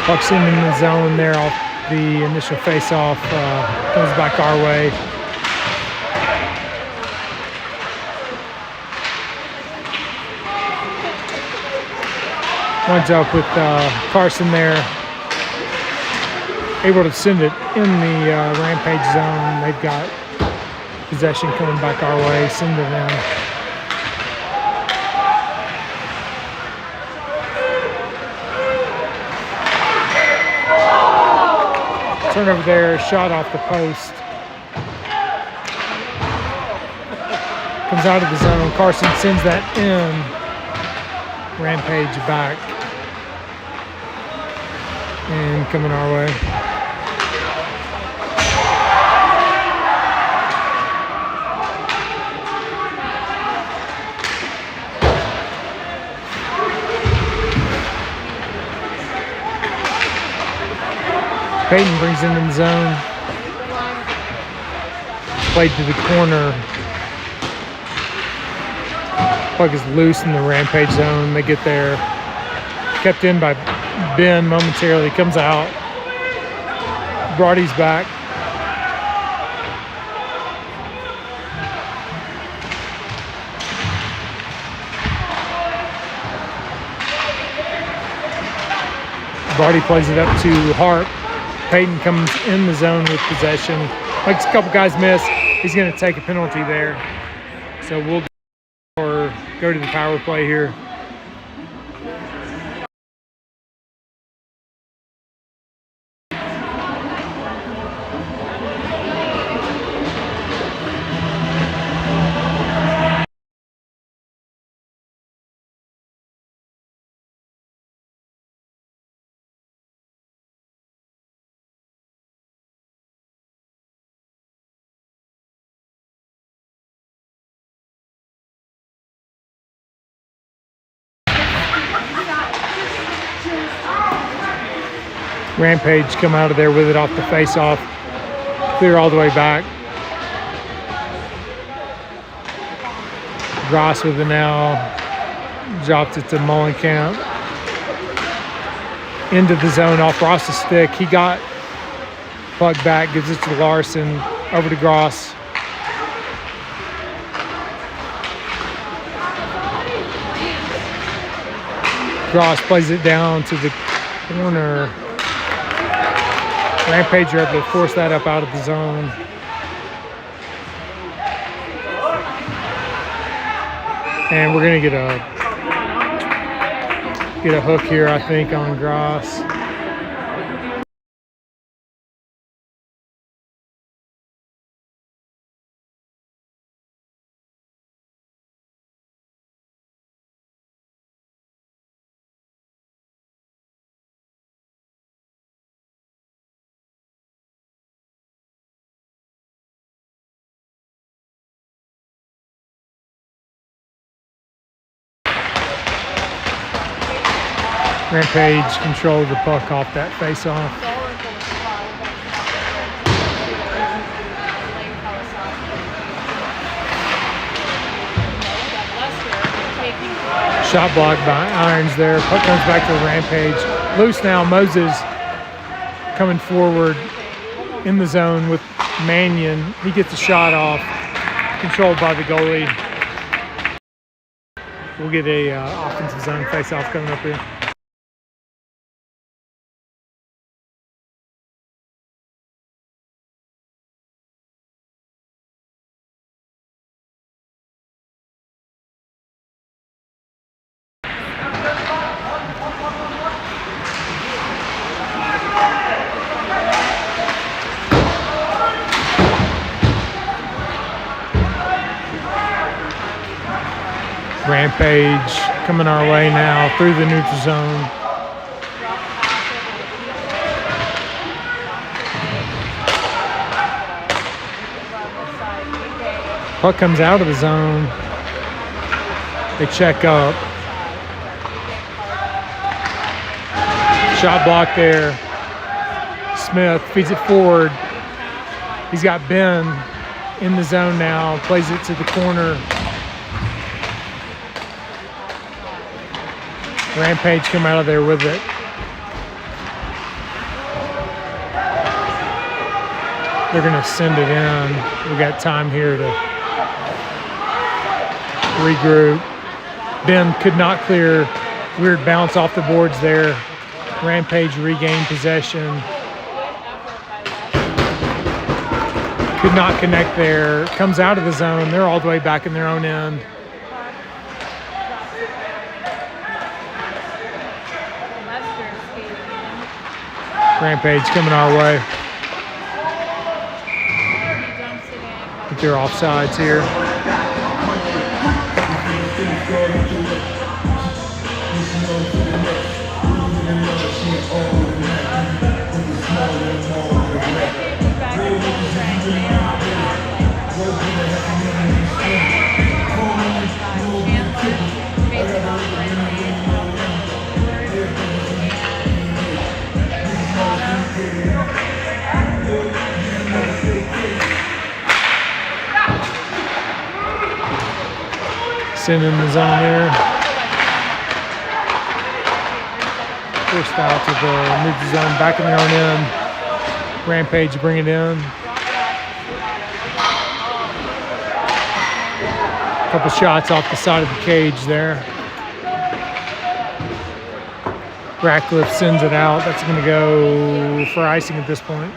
Puck's in the zone there off the initial face-off. Comes back our way. Winds up with Carson there. Able to send it in the Rampage zone. They've got possession coming back our way. Send it in. Turnover there, shot off the post. Comes out of the zone. Carson sends that in. Rampage back. And coming our way. Peyton brings it in the zone. Played to the corner. Puck is loose in the Rampage zone. They get there. Kept in by Ben momentarily. Comes out. Brody's back. Brody plays it up to Hart. Peyton comes in the zone with possession. Makes a couple guys miss. He's going to take a penalty there. So we'll go to the power play here. Rampage come out of there with it off the face-off. Clear all the way back. Gross with it now. Dropped it to Mullenkamp. Into the zone off Ross's stick. He got puck back, gives it to Larson. Over to Gross. Gross plays it down to the corner. Rampage are able to force that up out of the zone. And we're going to get a hook here, I think, on Gross. Rampage controlled the puck off that face-off. Shot blocked by Irons there. Puck comes back to the Rampage. Loose now. Moses coming forward in the zone with Mannion. He gets a shot off. Controlled by the goalie. We'll get a offensive zone face-off coming up here. Rampage coming our way now through the neutral zone. Puck comes out of the zone. They check up. Shot block there. Smith feeds it forward. He's got Ben in the zone now. Plays it to the corner. Rampage come out of there with it. They're going to send it in. We got time here to regroup. Ben could not clear. Weird bounce off the boards there. Rampage regained possession. Could not connect there. Comes out of the zone. They're all the way back in their own end. Rampage coming our way. But they're offsides here. In the zone there. Forced out to the neutral zone, back in their own end. Rampage bring it in. Couple shots off the side of the cage there. Ratcliffe sends it out. That's going to go for icing at this point.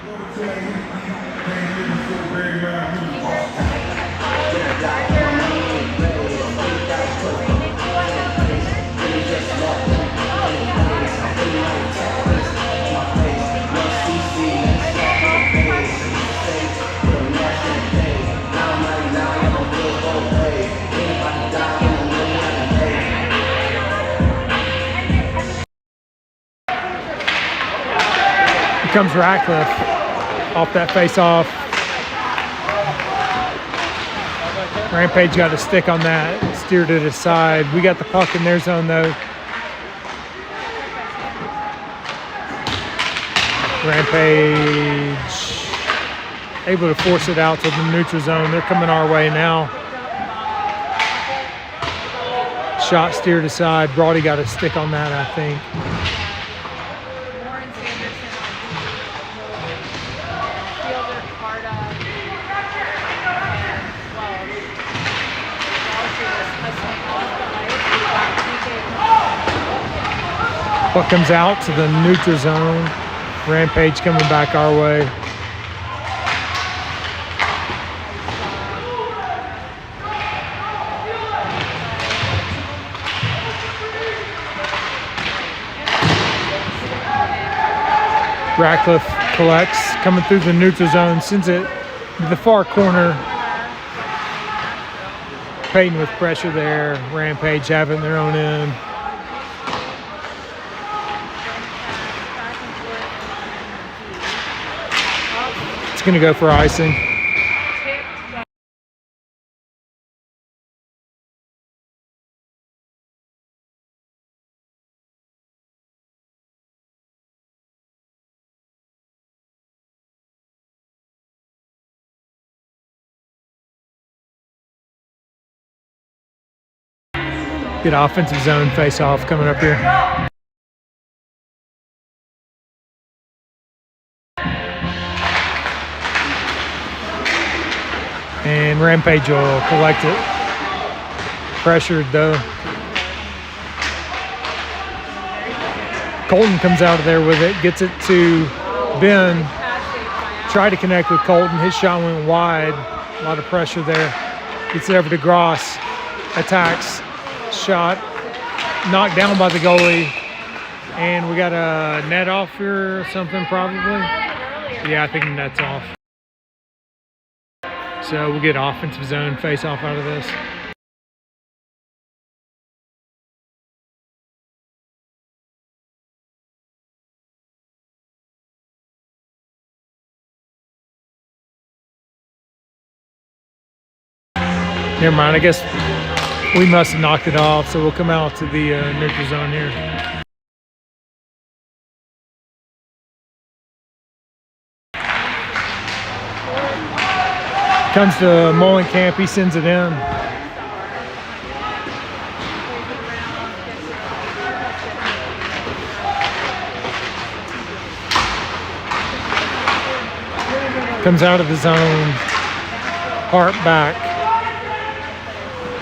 Comes Ratcliffe off that face-off. Rampage got a stick on that, steered it aside. We got the puck in their zone though. Rampage able to force it out to the neutral zone. They're coming our way now. Shot steered aside. Brody got a stick on that, I think. Puck comes out to the neutral zone. Rampage coming back our way. Ratcliffe collects, coming through the neutral zone, sends it to the far corner. Payton with pressure there. Rampage having their own end. Going to go for icing. Good offensive zone face-off coming up here. And Rampage will collect it. Pressured though. Colton comes out of there with it, gets it to Ben. Tried to connect with Colton. His shot went wide. A lot of pressure there. Gets it over to Gross. Attacks. Shot. Knocked down by the goalie. And we got a net off here or something probably. Yeah, I think the net's off. So we'll get offensive zone face-off out of this. Never mind, I guess we must have knocked it off, so we'll come out to the neutral zone here. Comes to Molenkamp, he sends it in. Comes out of the zone. Hart back.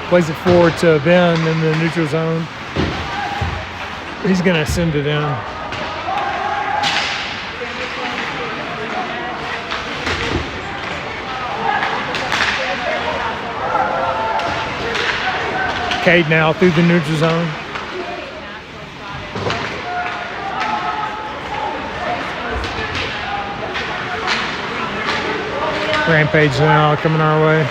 Plays it forward to Ben in the neutral zone. He's going to send it in. Cade now through the neutral zone. Rampage now coming our way.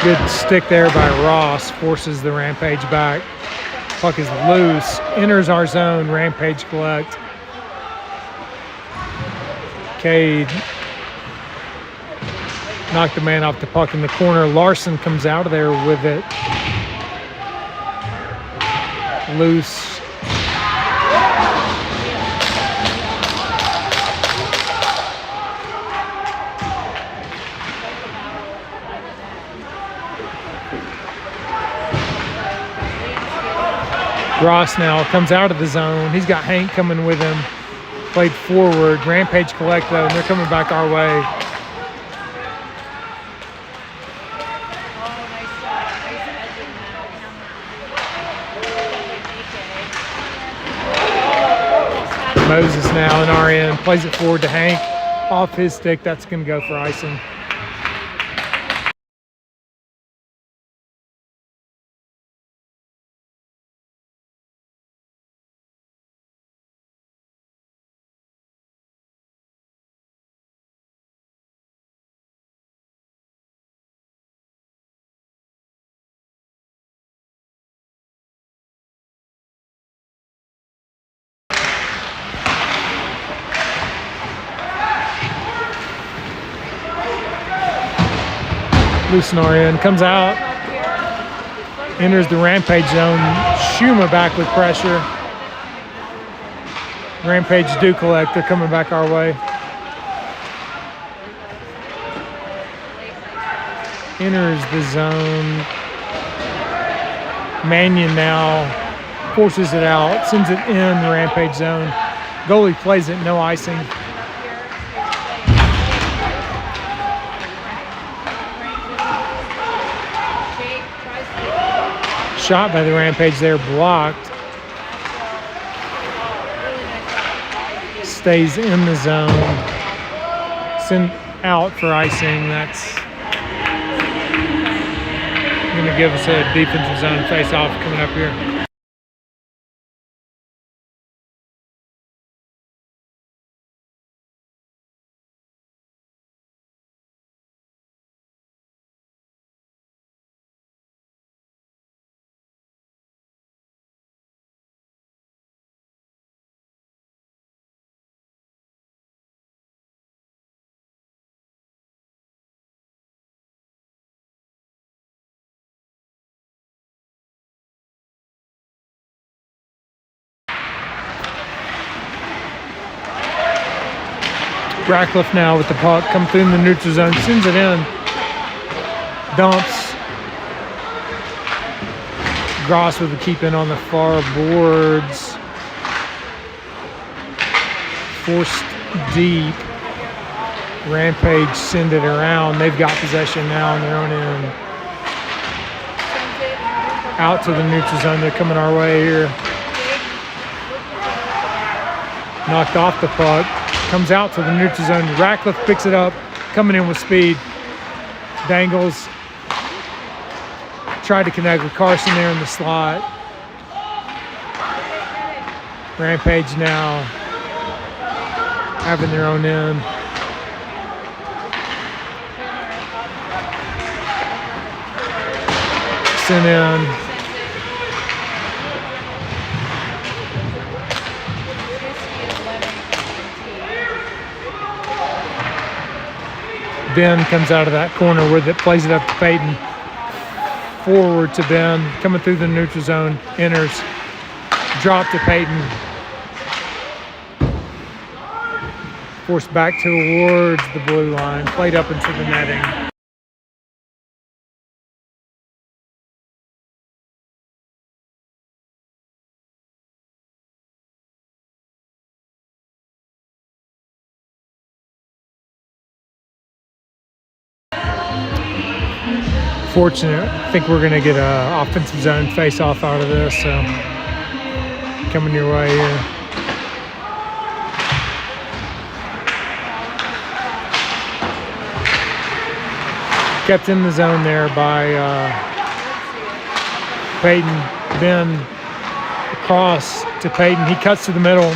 Good stick there by Ross. Forces the Rampage back. Puck is loose. Enters our zone. Rampage collect. Cade knocked the man off the puck in the corner. Larson comes out of there with it. Loose. Ross now comes out of the zone. He's got Hank coming with him. Played forward. Rampage collect though, and they're coming back our way. Moses now in our end. Plays it forward to Hank. Off his stick. That's going to go for icing. Loose in our end. Comes out. Enters the Rampage zone. Schuma back with pressure. Rampage do collect. They're coming back our way. Enters the zone. Mannion now forces it out. Sends it in the Rampage zone. Goalie plays it. No icing. Shot by the Rampage there, blocked. Stays in the zone. Sent out for icing. That's going to give us a defensive zone face-off coming up here. Ratcliffe now with the puck, come through in the neutral zone, sends it in, dumps. Gross with the keep in on the far boards. Forced deep. Rampage send it around. They've got possession now on their own end. Out to the neutral zone. They're coming our way here. Knocked off the puck. Comes out to the neutral zone. Ratcliffe picks it up. Coming in with speed. Dangles. Tried to connect with Carson there in the slot. Rampage now having their own end. Sent in. Ben comes out of that corner with it, plays it up to Peyton. Forward to Ben, coming through the neutral zone, enters. Drop to Peyton. Forced back towards the blue line, played up into the netting. Fortunate. I think we're going to get an offensive zone face-off out of this. So coming your way here. Kept in the zone there by Peyton. Then across to Peyton. He cuts to the middle.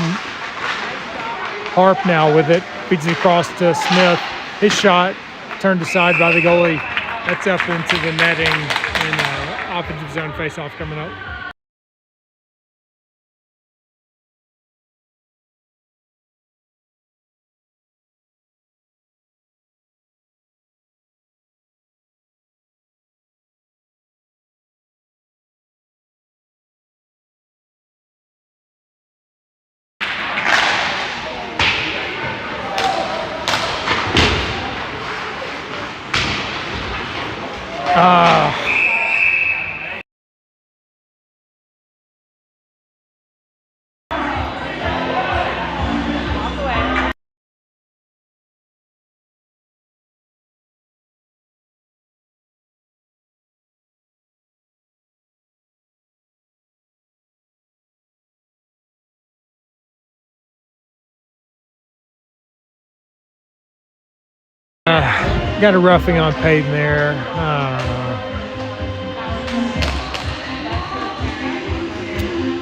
Harp now with it. Feeds it across to Smith. His shot turned aside by the goalie. That's up into the netting, and offensive zone face-off coming up. Got a roughing on Peyton there.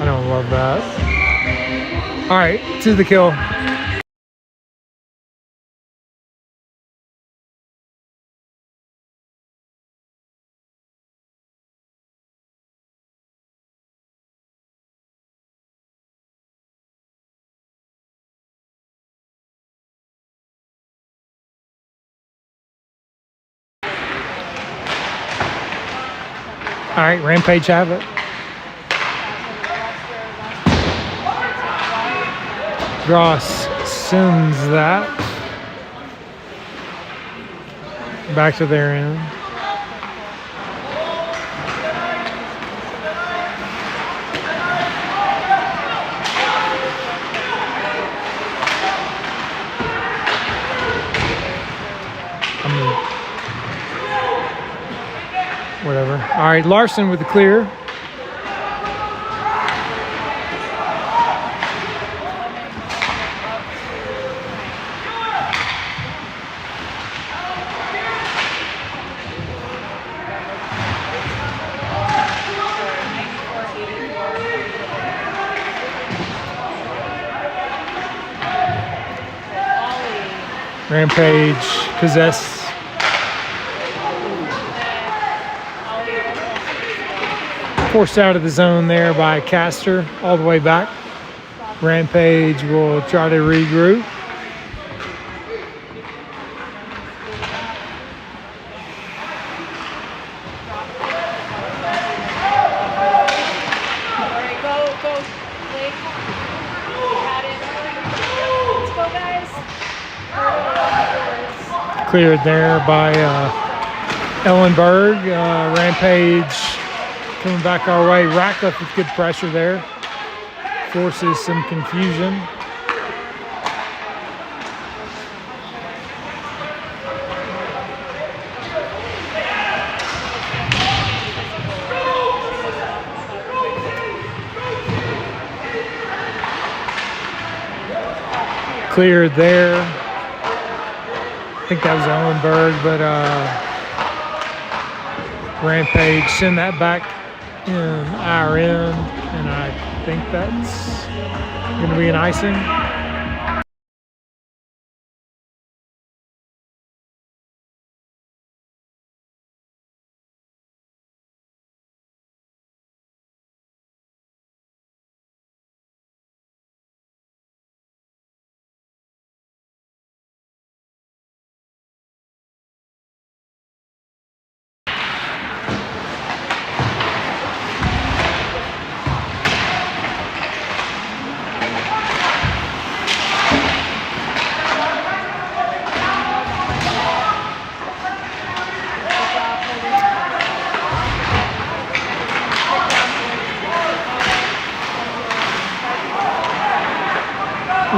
I don't love that. All right, to the kill. All right, Rampage have it. Gross sends that back to their end. Whatever. All right, Larson with the clear. Rampage possess. Forced out of the zone there by Castor all the way back. Rampage will try to regroup. Cleared there by Ellenberg. Rampage coming back our way. Ratcliffe with good pressure there. Forces some confusion. Cleared there. I think that was Ellenberg, but Rampage send that back in our end, and I think that's going to be an icing.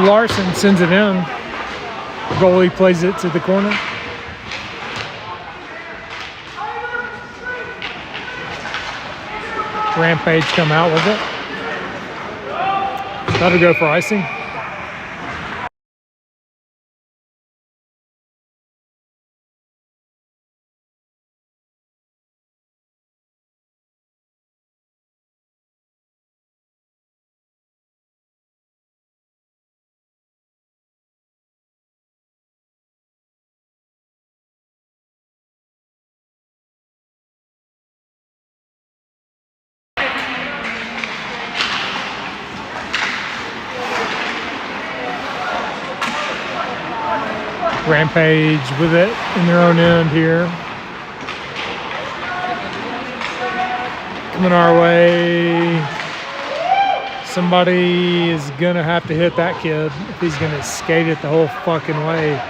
Larson sends it in. Goalie plays it to the corner. Rampage come out with it. That'll go for icing. Rampage with it in their own end here. Coming our way. Somebody is gonna have to hit that kid if he's gonna skate it the whole fucking way.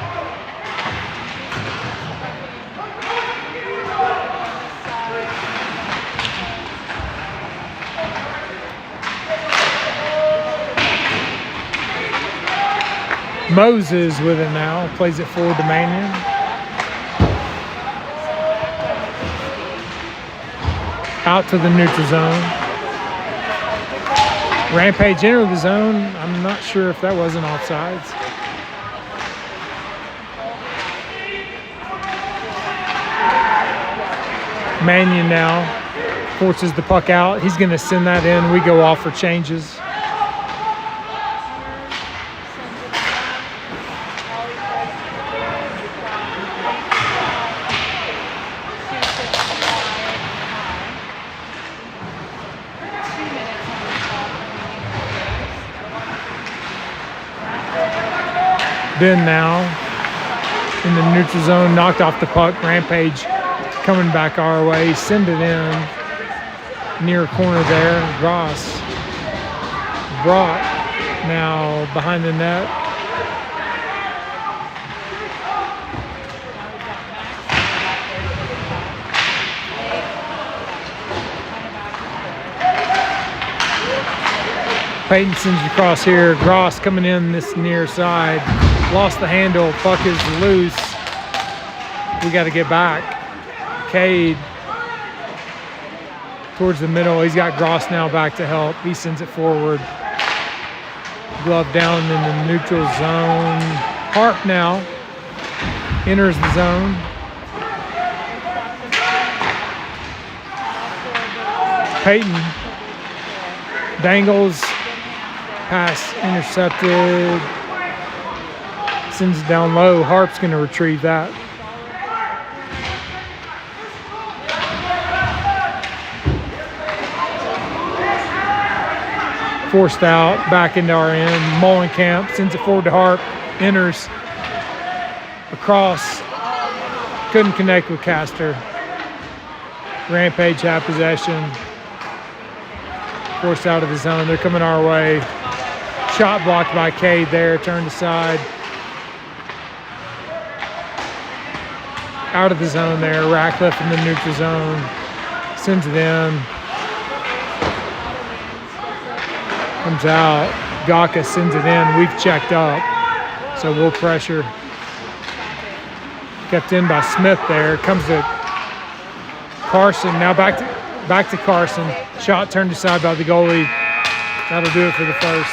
Moses with it now, plays it forward to Mannion. Out to the neutral zone. Rampage entered the zone. I'm not sure if that wasn't offsides. Mannion now forces the puck out. He's going to send that in. We go off for changes. Ben now in the neutral zone, knocked off the puck. Rampage coming back our way. Send it in near corner there. Gross brought now behind the net. Peyton sends it across here. Gross coming in this near side. Lost the handle. Puck is loose. We got to get back. Cade towards the middle. He's got Gross now back to help. He sends it forward. Glove down in the neutral zone. Harp now enters the zone. Peyton dangles. Pass intercepted. Sends it down low. Harp's going to retrieve that. Forced out, back into our end. Mollenkamp sends it forward to Harp. Enters. Across. Couldn't connect with Castor. Rampage had possession. Forced out of the zone. They're coming our way. Shot blocked by Cade there. Turned aside. Out of the zone there. Ratcliffe in the neutral zone. Sends it in. Comes out. Gaka sends it in. We've checked up. So we'll pressure. Kept in by Smith there. Comes to Carson. Now back to Carson. Shot turned aside by the goalie. That'll do it for the first.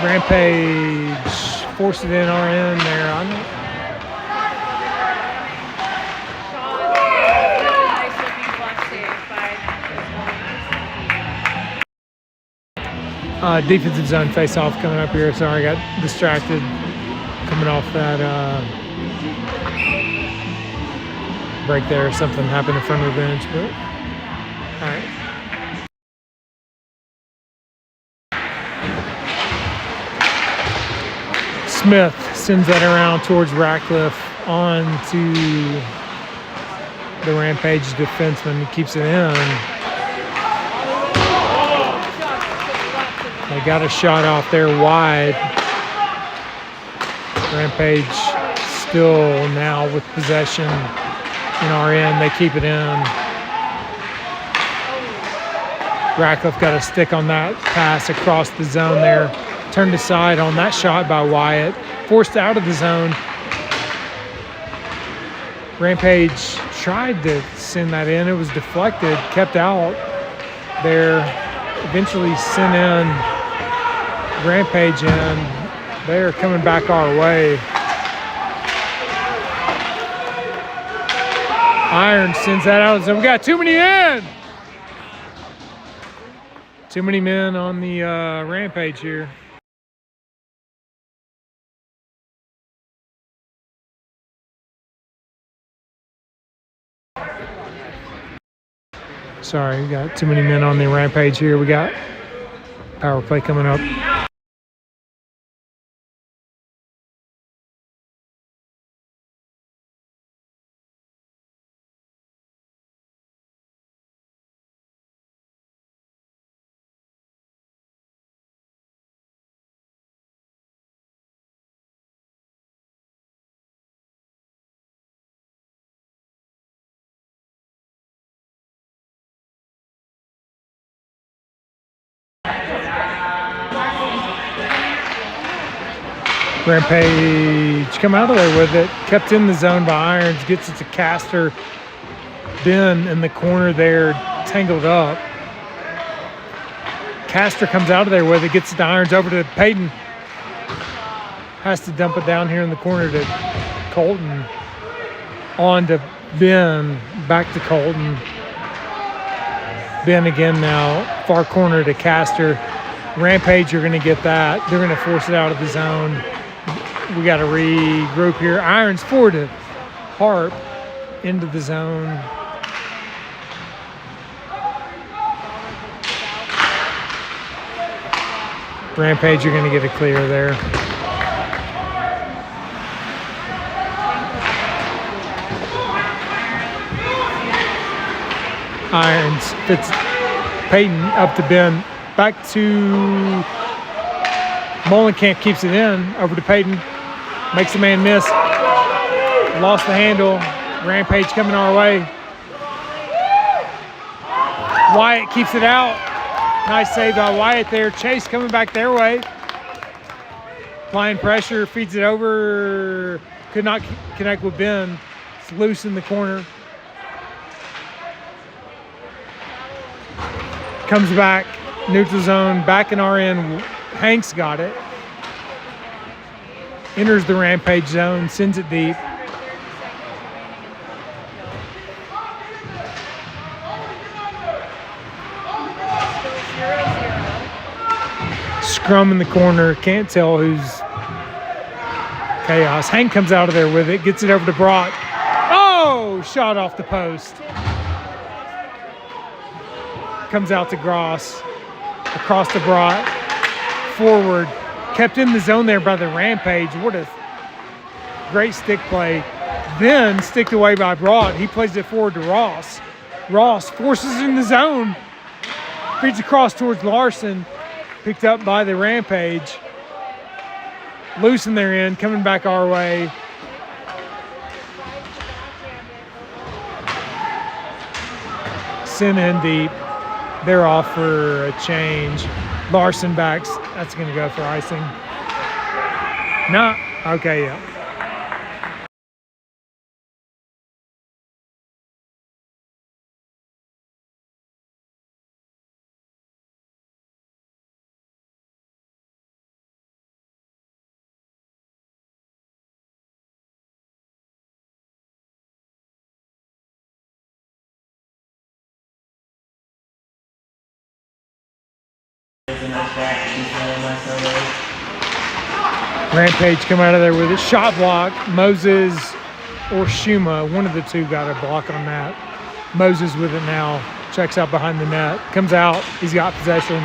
Rampage forced it in our end there on it. Defensive zone face-off coming up here. Sorry, I got distracted coming off that break there. Something happened in front of the bench, but all right. Smith sends that around towards Ratcliffe on to the Rampage defenseman. He keeps it in. They got a shot off there wide. Rampage still now with possession in our end. They keep it in. Ratcliffe got a stick on that pass across the zone there. Turned aside on that shot by Wyatt. Forced out of the zone. Rampage tried to send that in. It was deflected, kept out there. Eventually sent in Rampage in. They're coming back our way. Iron sends that out. So we got too many in. Too many men on the Rampage here. Sorry, we got too many men on the Rampage here. We got power play coming up. Rampage come out of there with it. Kept in the zone by Irons. Gets it to Castor. Ben in the corner there, tangled up. Castor comes out of there with it. Gets it to Irons over to Peyton. Has to dump it down here in the corner to Colton. On to Ben. Back to Colton. Ben again now. Far corner to Castor. Rampage are going to get that. They're going to force it out of the zone. We got to regroup here. Irons forward to Harp into the zone. Rampage, you're going to get a clear there. Irons fits Peyton up to Ben. Back to Molenkamp, keeps it in. Over to Peyton. Makes the man miss. Lost the handle. Rampage coming our way. Wyatt keeps it out. Nice save by Wyatt there. Chase coming back their way. Applying pressure, feeds it over. Could not connect with Ben. It's loose in the corner. Comes back. Neutral zone. Back in our end. Hanks got it. Enters the Rampage zone. Sends it deep. Scrum in the corner. Can't tell who's chaos. Hank comes out of there with it. Gets it over to Brock. Oh! Shot off the post. Comes out to Gross. Across to Brock. Forward. Kept in the zone there by the Rampage. What a great stick play. Then sticked away by Broad. He plays it forward to Ross. Ross forces in the zone. Feeds across towards Larson. Picked up by the Rampage. Loose in their end. Coming back our way. Sent in deep. They're off for a change. Larson backs. That's going to go for icing. No. Okay, yeah. Rampage come out of there with a shot block. Moses or Shuma, one of the two got a block on that. Moses with it now. Checks out behind the net. Comes out. He's got possession.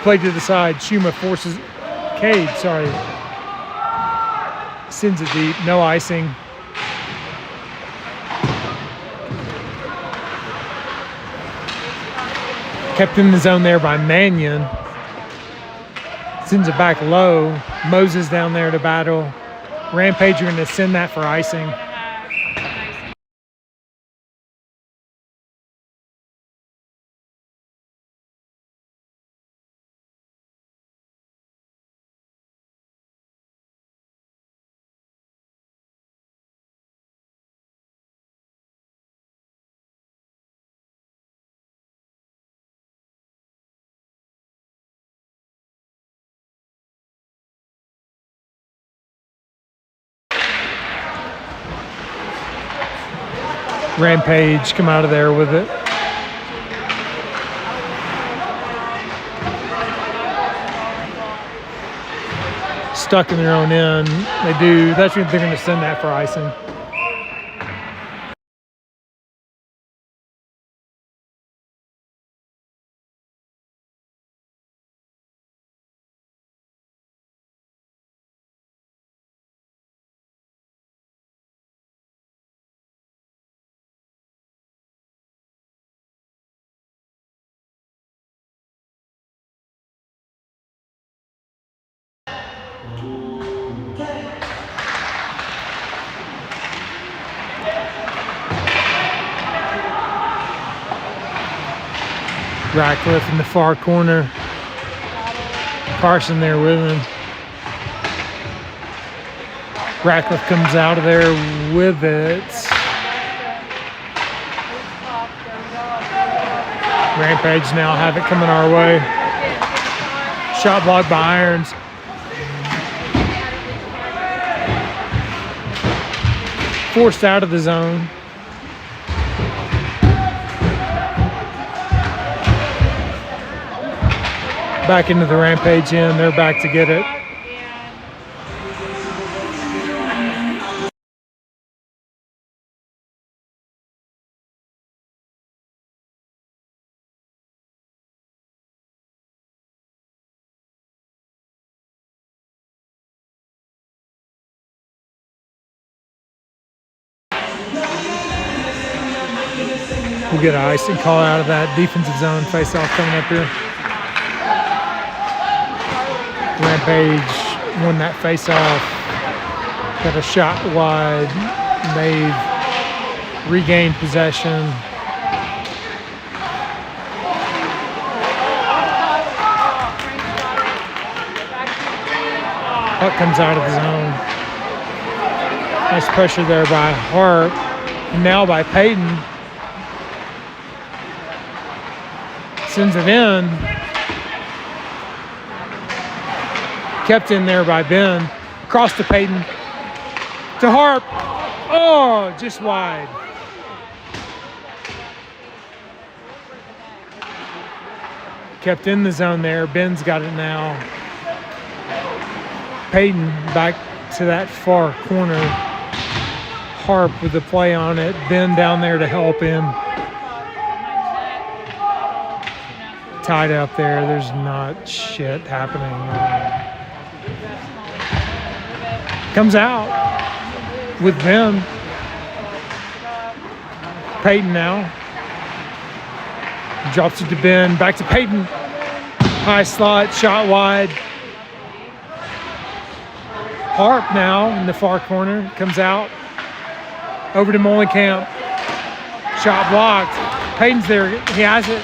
Play to the side. Shuma forces Cade, sorry. Sends it deep. No icing. Kept in the zone there by Mannion. Sends it back low. Moses down there to battle. Rampage are going to send that for icing. Rampage come out of there with it. Stuck in their own end. They do. That's when they're going to send that for icing. Ratcliffe in the far corner. Carson there with him. Ratcliffe comes out of there with it. Rampage now have it coming our way. Shot blocked by Irons. Forced out of the zone. Back into the Rampage end. They're back to get it. We'll get an icing call out of that defensive zone face-off coming up here. Rampage won that face-off. Got a shot wide. They've regained possession. Puck comes out of the zone. Nice pressure there by Hart. And now by Payton. Sends it in. Kept in there by Ben. Across to Payton. To Harp. Oh, just wide. Kept in the zone there. Ben's got it now. Payton back to that far corner. Harp with the play on it. Ben down there to help him. Tied up there. There's not shit happening. Comes out with Ben. Payton now. Drops it to Ben. Back to Payton. High slot. Shot wide. Harp now in the far corner. Comes out. Over to Molenkamp. Shot blocked. Payton's there. He has it.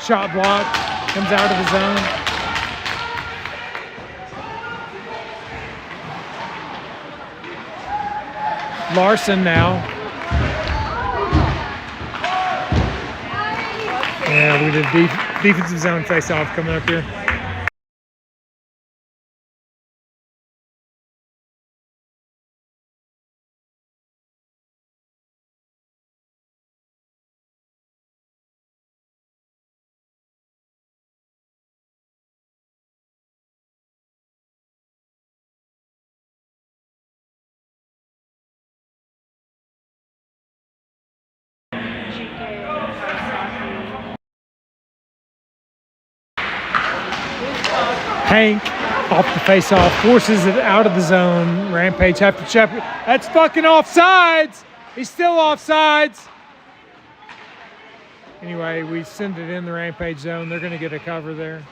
Shot blocked. Comes out of the zone. Larson now. Yeah, we did defensive zone face-off coming up here. Hank off the face-off, forces it out of the zone. Rampage have to check it. That's fucking offsides. He's still offsides. Anyway, we send it in the Rampage zone. They're going to get a cover there.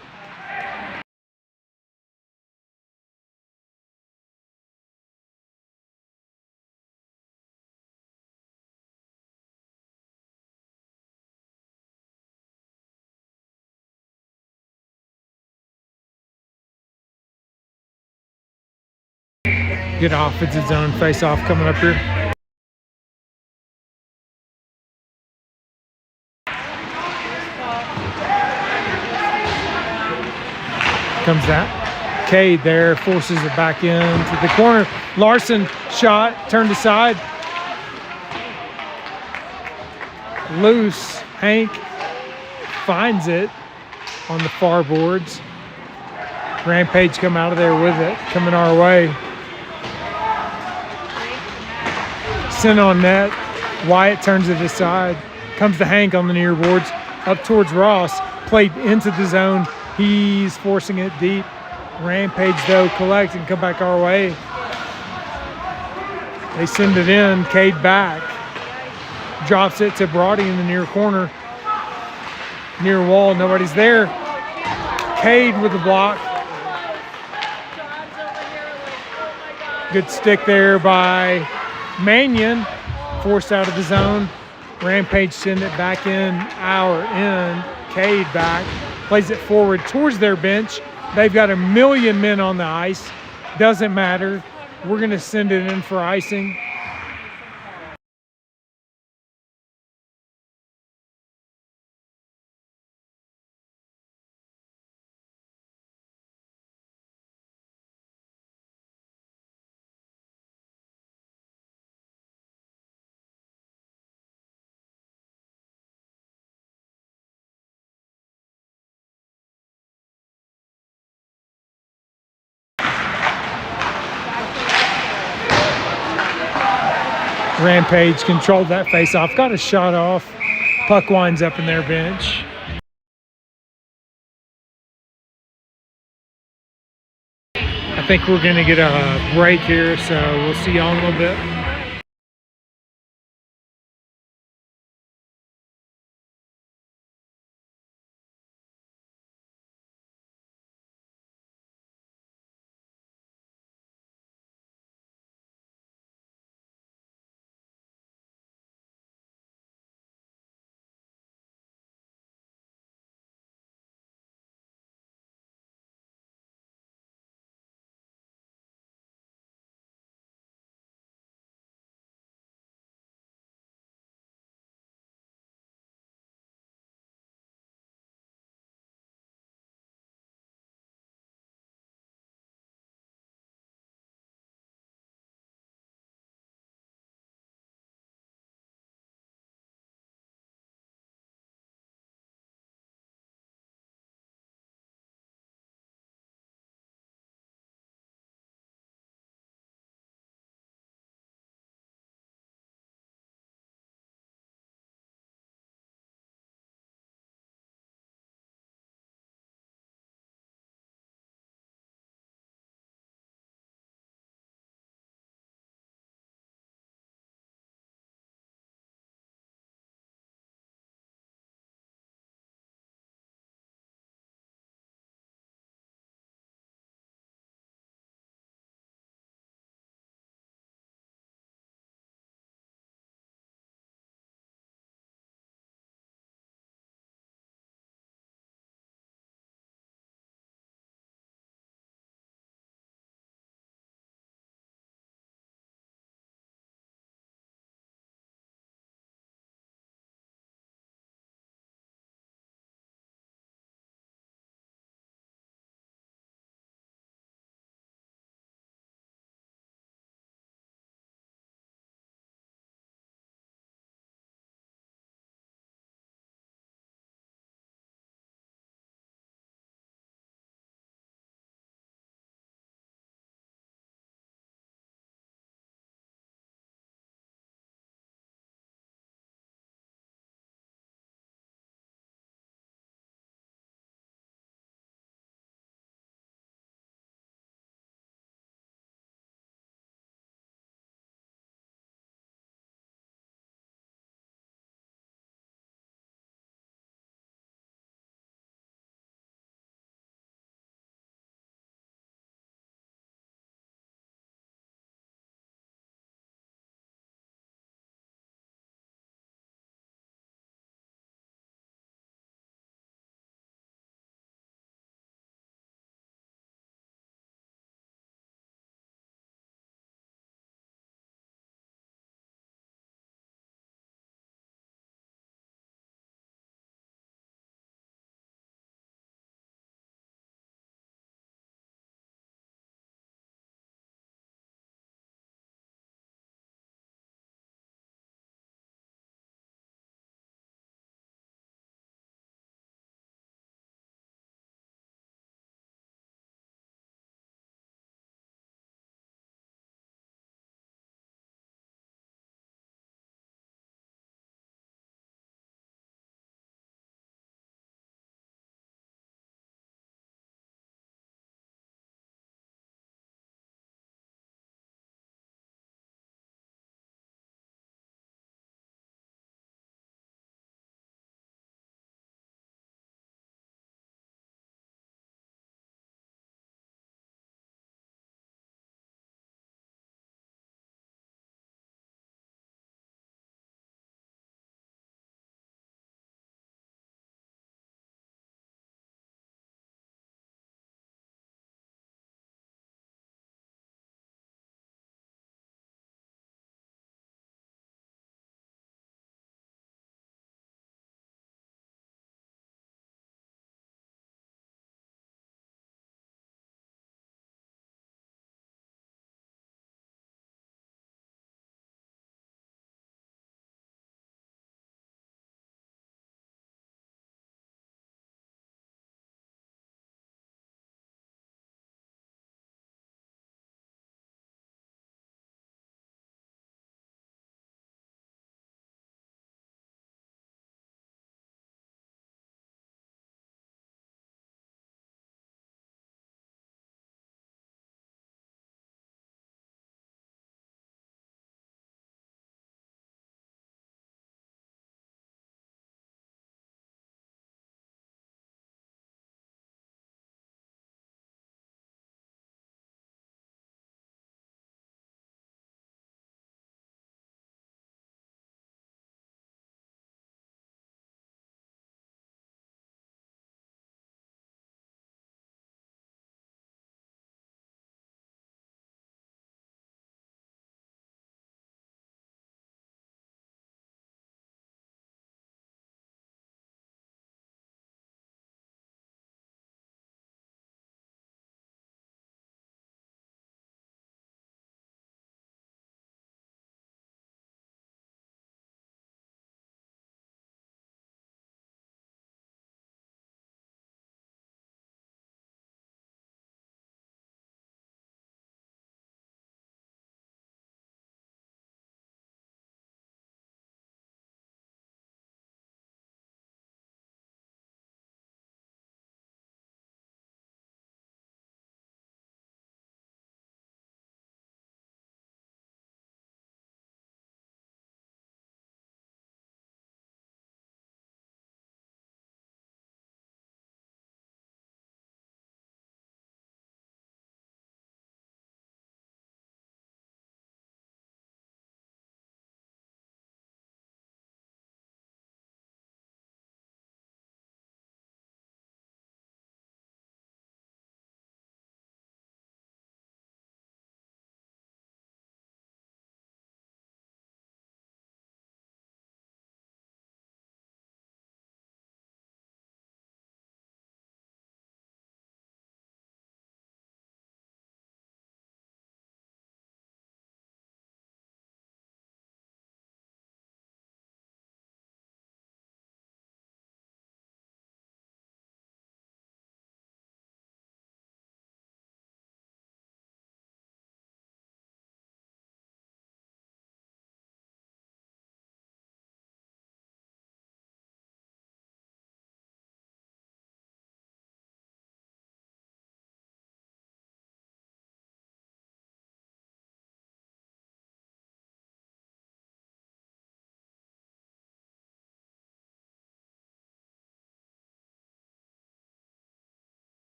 Good offensive zone face-off coming up here. Comes that. Cade there, forces it back into the corner. Larson shot, turned aside. Loose. Hank finds it on the far boards. Rampage come out of there with it, coming our way. Sent on net. Wyatt turns it aside. Comes to Hank on the near boards. Up towards Ross. Played into the zone. He's forcing it deep. Rampage, though, collects and come back our way. They send it in. Cade back. Drops it to Brody in the near corner. Near wall. Nobody's there. Cade with the block. Good stick there by Mannion. Forced out of the zone. Rampage send it back in our end. Cade back. Plays it forward towards their bench. They've got a million men on the ice. Doesn't matter. We're going to send it in for icing. Rampage controlled that face-off. Got a shot off. Puck winds up in their bench. I think we're going to get a break here, so we'll see y'all in a little bit.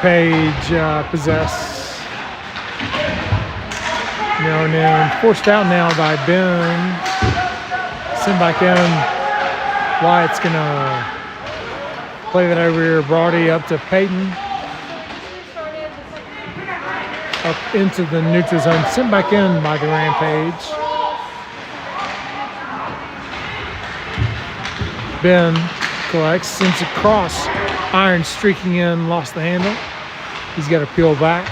Rampage possess. Now and then forced out now by Ben. Send back in. Wyatt's gonna play that over here. Brody up to Peyton. Up into the neutral zone. Sent back in by the Rampage. Ben collects, sends across. Iron streaking in, lost the handle. He's got to peel back.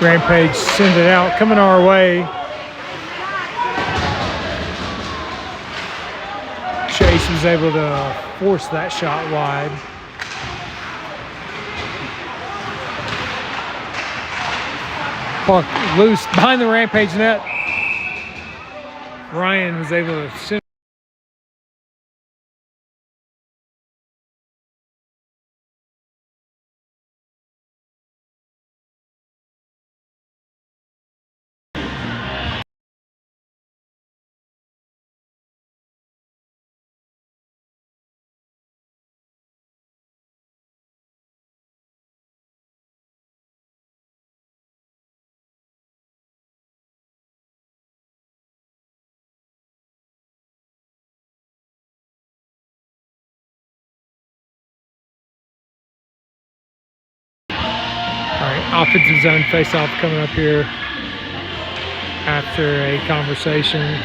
Rampage send it out, coming our way. Chase was able to force that shot wide. Puck loose behind the Rampage net. Ryan was able to send. Offensive zone face-off coming up here after a conversation.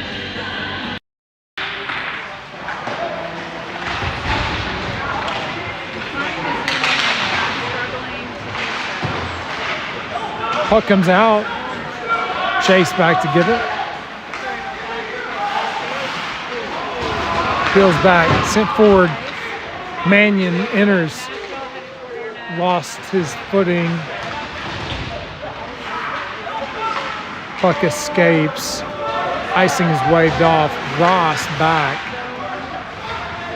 Puck comes out. Chase back to get it. Peels back, sent forward. Mannion enters. Lost his footing. Puck escapes. Icing is waved off. Ross back.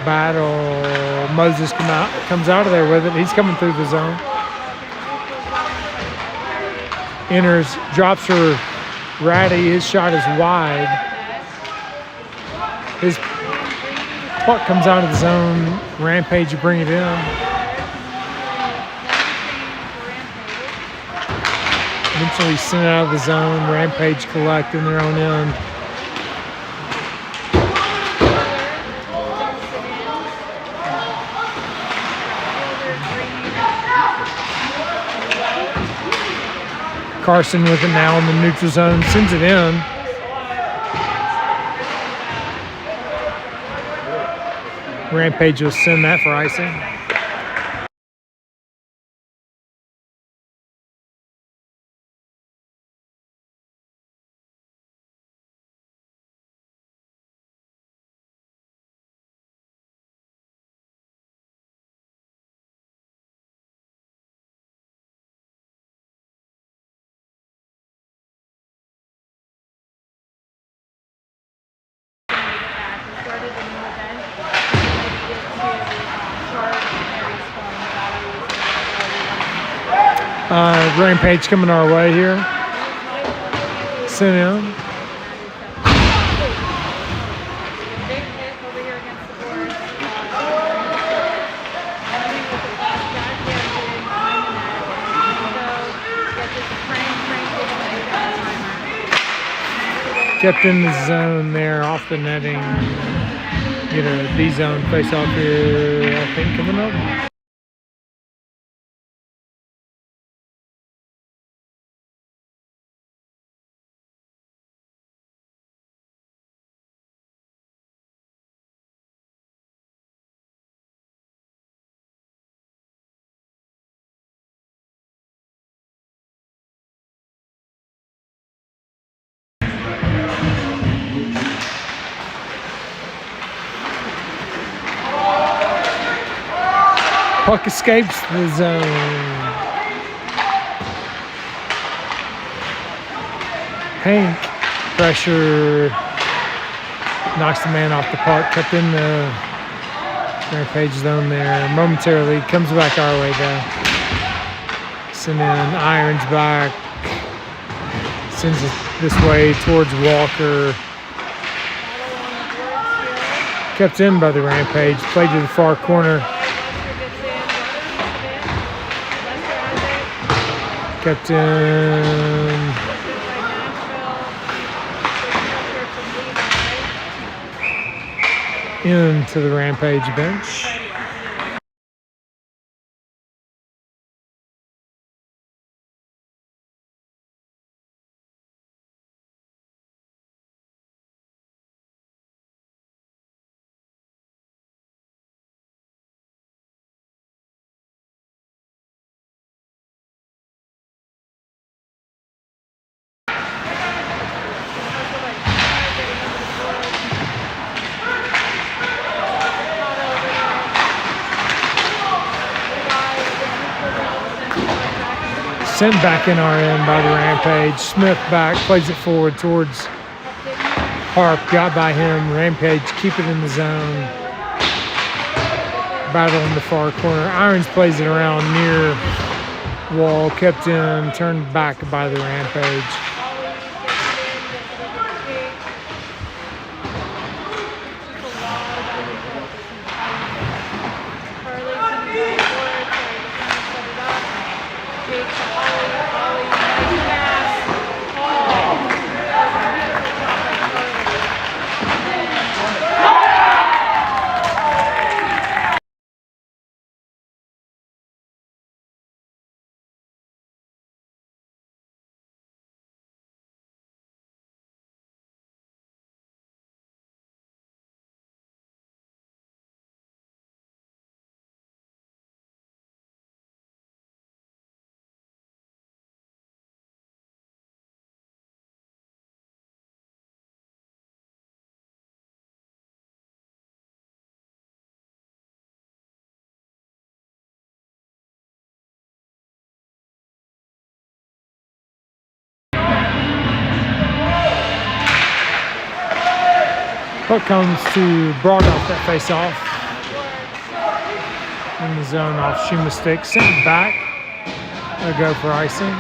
Battle. Moses comes out of there with it. He's coming through the zone. Enters. Drops her. Ratty. His shot is wide. His puck comes out of the zone. Rampage will bring it in. Eventually sent out of the zone. Rampage collecting their own end. Carson with it now in the neutral zone. Sends it in. Rampage will send that for icing. Rampage coming our way here. Sent in. Kept in the zone there, off the netting. Get a D-zone face off here, I think, coming up. Puck escapes the zone. Hank, pressure, knocks the man off the puck, kept in the Rampage zone there. Momentarily, comes back our way though. Send in, irons back, sends it this way towards Walker. Kept in by the Rampage. Played to the far corner. Kept in. Into the Rampage bench. Sent back in RN by the Rampage. Smith back, plays it forward towards Harp. Got by him. Rampage, keep it in the zone. Battle in the far corner. Irons plays it around near wall. Kept in, turned back by the Rampage. Puck comes to Broad off that face off. In the zone off Shuma stick. Sent it back. They'll go for icing.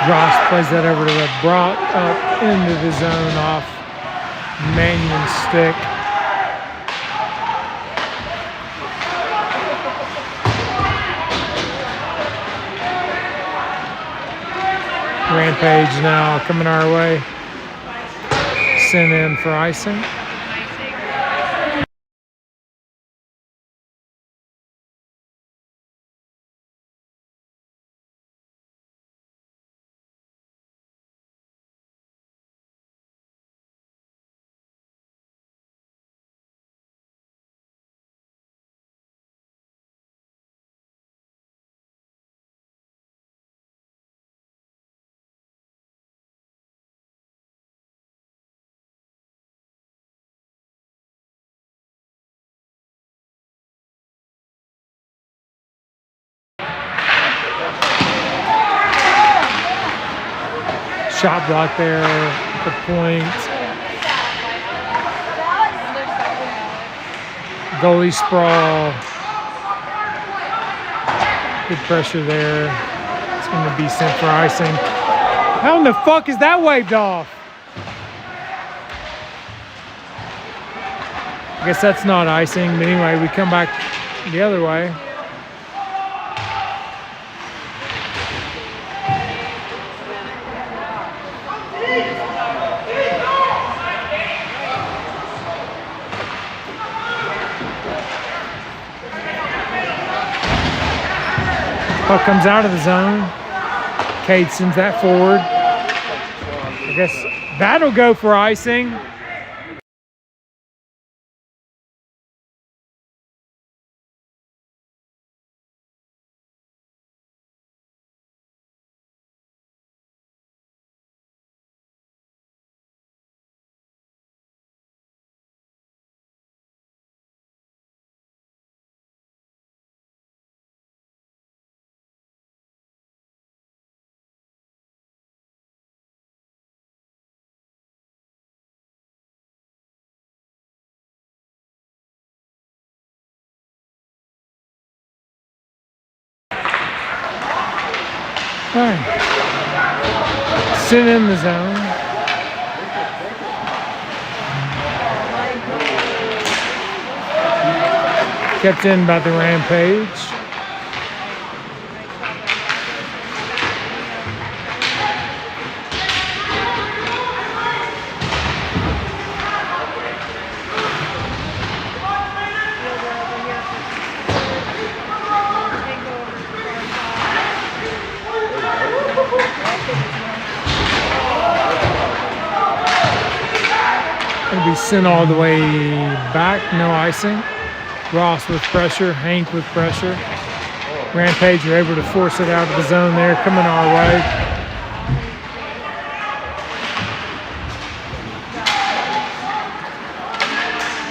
Ross plays that over to the brought up into the zone off Mannion's stick. Rampage now coming our way. Sent in for icing. Shot block there, the point. Goalie sprawl. Good pressure there. It's going to be sent for icing. How in the fuck is that waved off? I guess that's not icing, but anyway, we come back the other way. Puck comes out of the zone. Cade sends that forward. I guess that'll go for icing. All right. Sit in the zone. Kept in by the Rampage. Gonna be sent all the way back, no icing. Ross with pressure, Hank with pressure. Rampage are able to force it out of the zone there, coming our way.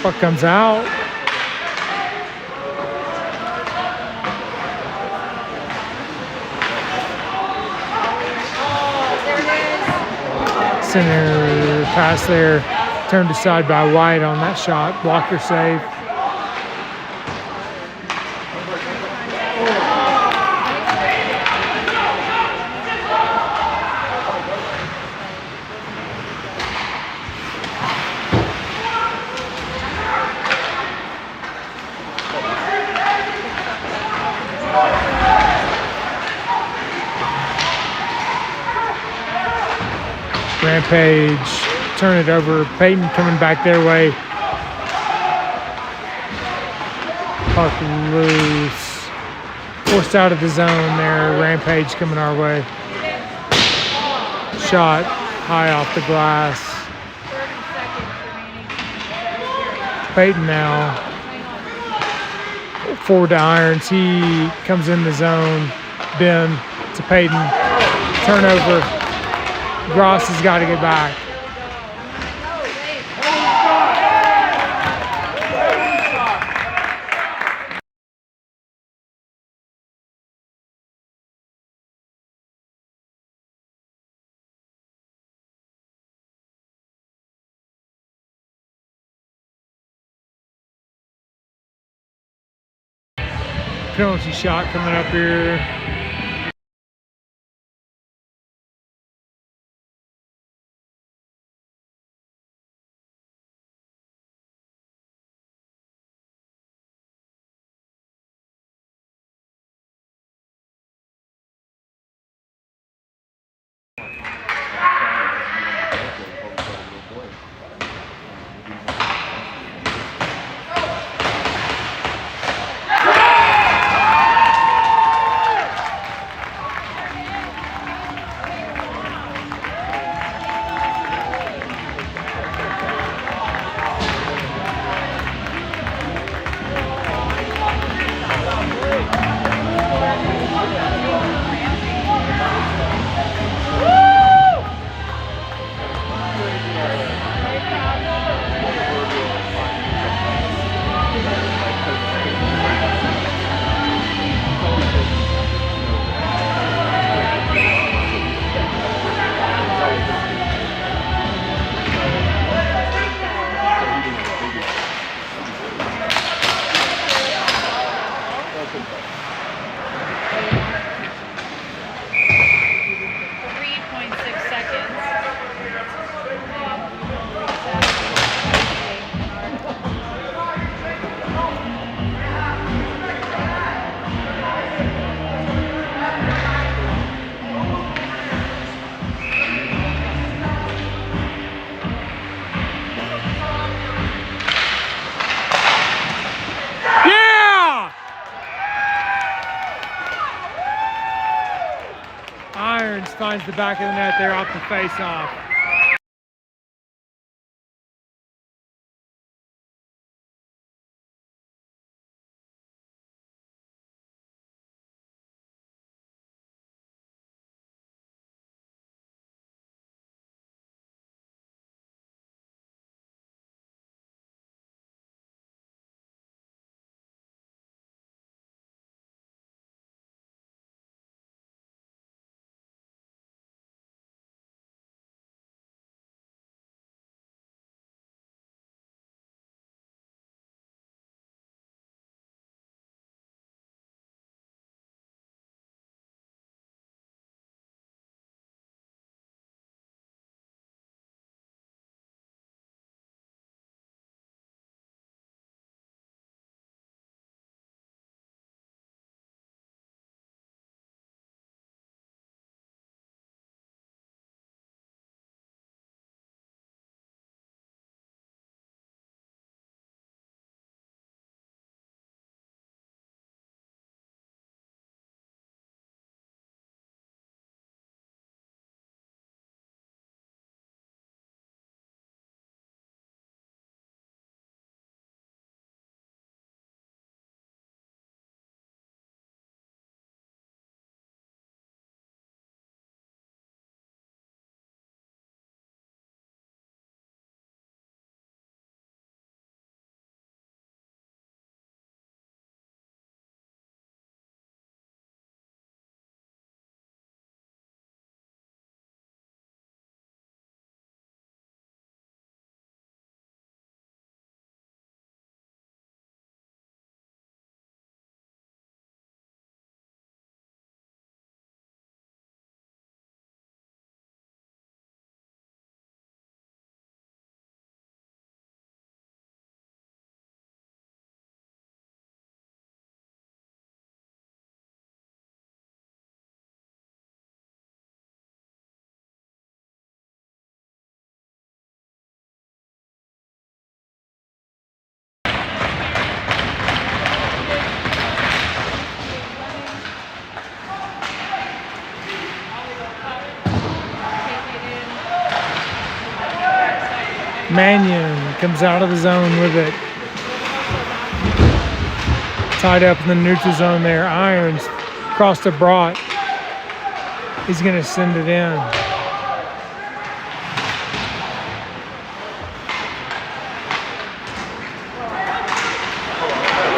Puck comes out. Center pass there, turned aside by White on that shot. Blocker save. Rampage, turn it over. Peyton coming back their way. Puck loose. Forced out of the zone there. Rampage coming our way. Shot high off the glass. Peyton now. Forward to Irons. He comes in the zone. Ben to Peyton. Turnover. Gross has got to get back. Penalty shot coming up here. Irons finds the back of the net there off the face-off. Mannion comes out of the zone with it. Tied up in the neutral zone there. Irons across to Brought. He's going to send it in.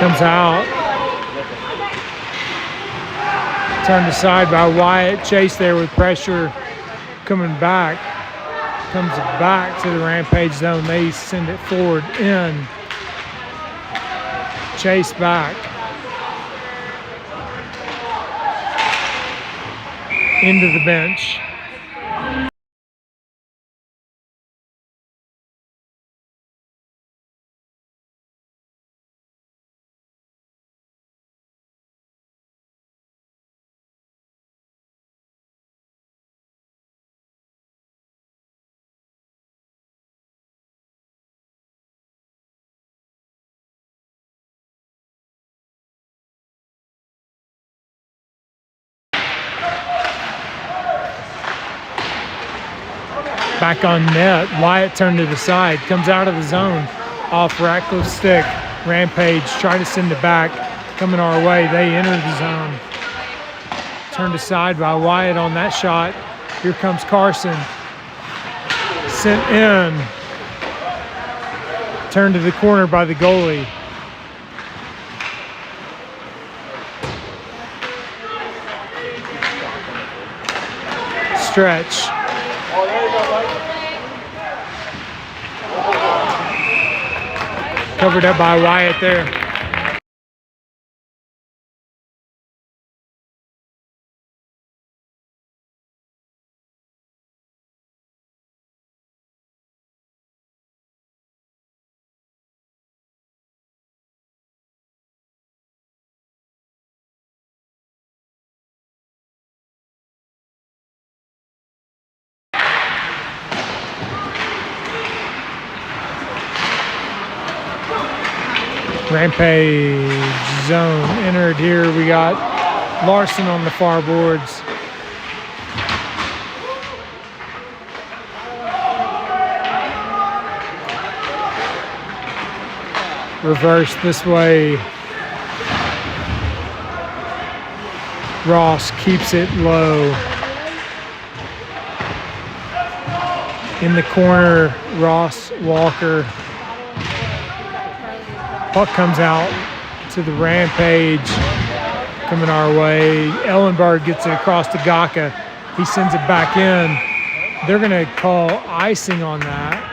Comes out. Turned aside by Wyatt. Chase there with pressure coming back. Comes back to the Rampage zone. They send it forward in. Chase back. Into the bench. Back on net. Wyatt turned to the side. Comes out of the zone. Off Ratcliffe's stick. Rampage try to send it back. Coming our way. They enter the zone. Turned aside by Wyatt on that shot. Here comes Carson. Sent in. Turned to the corner by the goalie. Stretch. Covered up by Wyatt there. Rampage zone entered here. We got Larson on the far boards. Reverse this way. Ross keeps it low. In the corner, Ross, Walker. Puck comes out to the Rampage, coming our way. Ellenberg gets it across to Gaka. He sends it back in. They're going to call icing on that.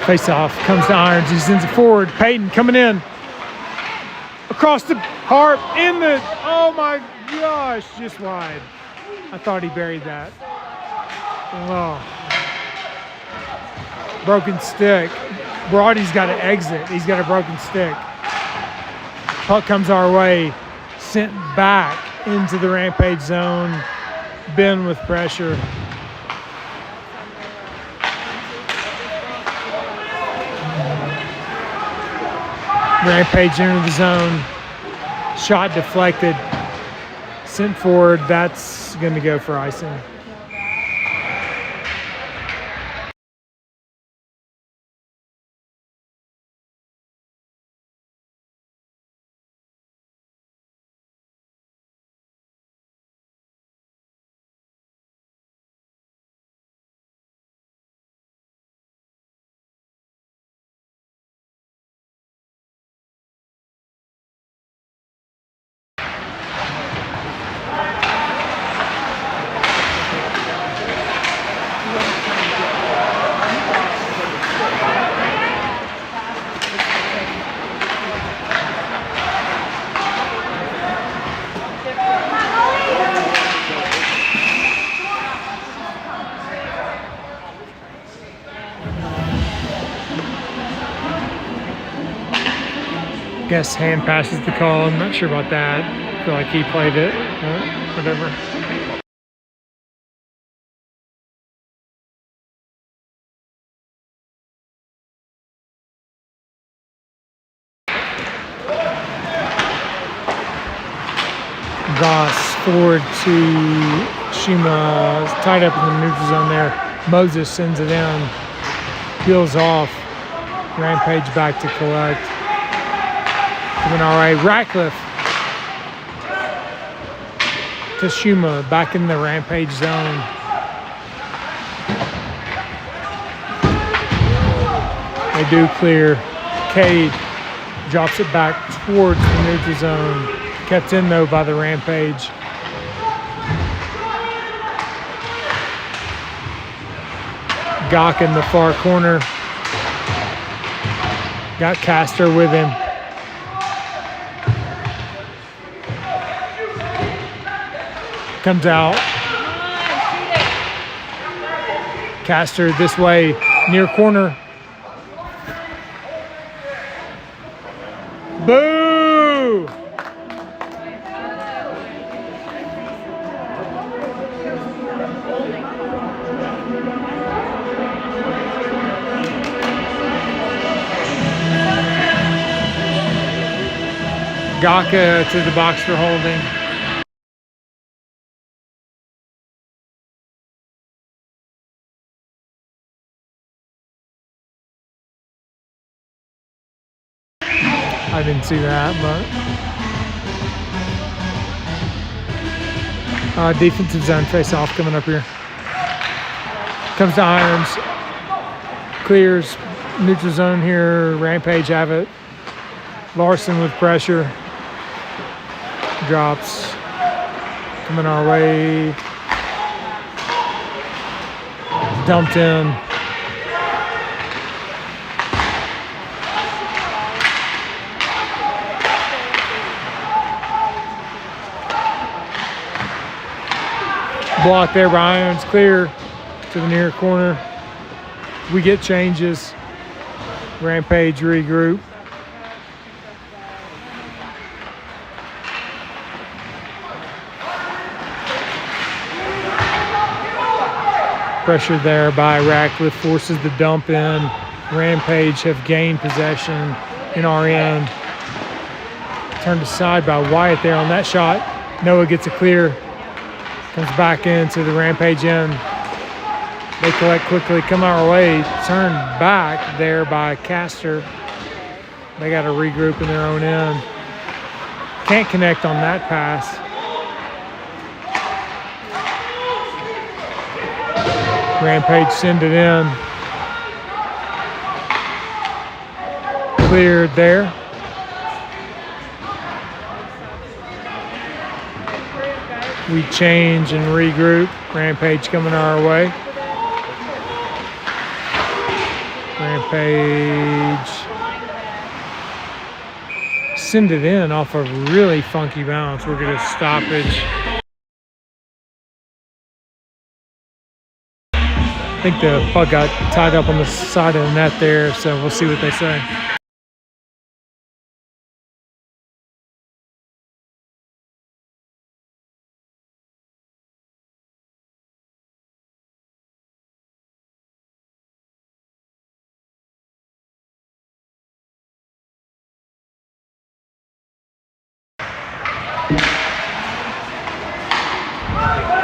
Face-off comes to Irons. He sends it forward. Payton coming in. Across the Harp. In the... Oh, my gosh. Just wide. I thought he buried that. Oh. Broken stick. Broady's got to exit. He's got a broken stick. Puck comes our way. Sent back into the Rampage zone. Ben with pressure. Rampage into the zone. Shot deflected. Sent forward. That's going to go for icing. Guess hand passes the call. I'm not sure about that. I feel like he played it. Whatever. Goss forward to Shima, tied up in the neutral zone there. Moses sends it in, peels off. Rampage back to collect. Coming our way, Ratcliffe to Shima, back in the Rampage zone. They do clear. Cade drops it back towards the neutral zone. Kept in though by the Rampage. Gok in the far corner. Got Castor with him. Comes out. Castor this way, near corner. Boo! Gaka to the box for holding. I didn't see that, but defensive zone face-off coming up here. Comes to Irons, clears neutral zone here. Rampage have it. Larson with pressure, drops, coming our way. Dumped in. Block there by Irons, clear to the near corner. We get changes. Rampage regroup. Pressure there by Ratcliffe, forces the dump in. Rampage have gained possession in our end. Turned aside by Wyatt there on that shot. Noah gets a clear. Comes back into the Rampage end. They collect quickly, come our way. Turned back there by Castor. They got to regroup in their own end. Can't connect on that pass. Rampage send it in. Cleared there. We change and regroup. Rampage coming our way. Rampage send it in off a really funky bounce. We're going to stoppage. I think the puck got tied up on the side of the net there, so we'll see what they say.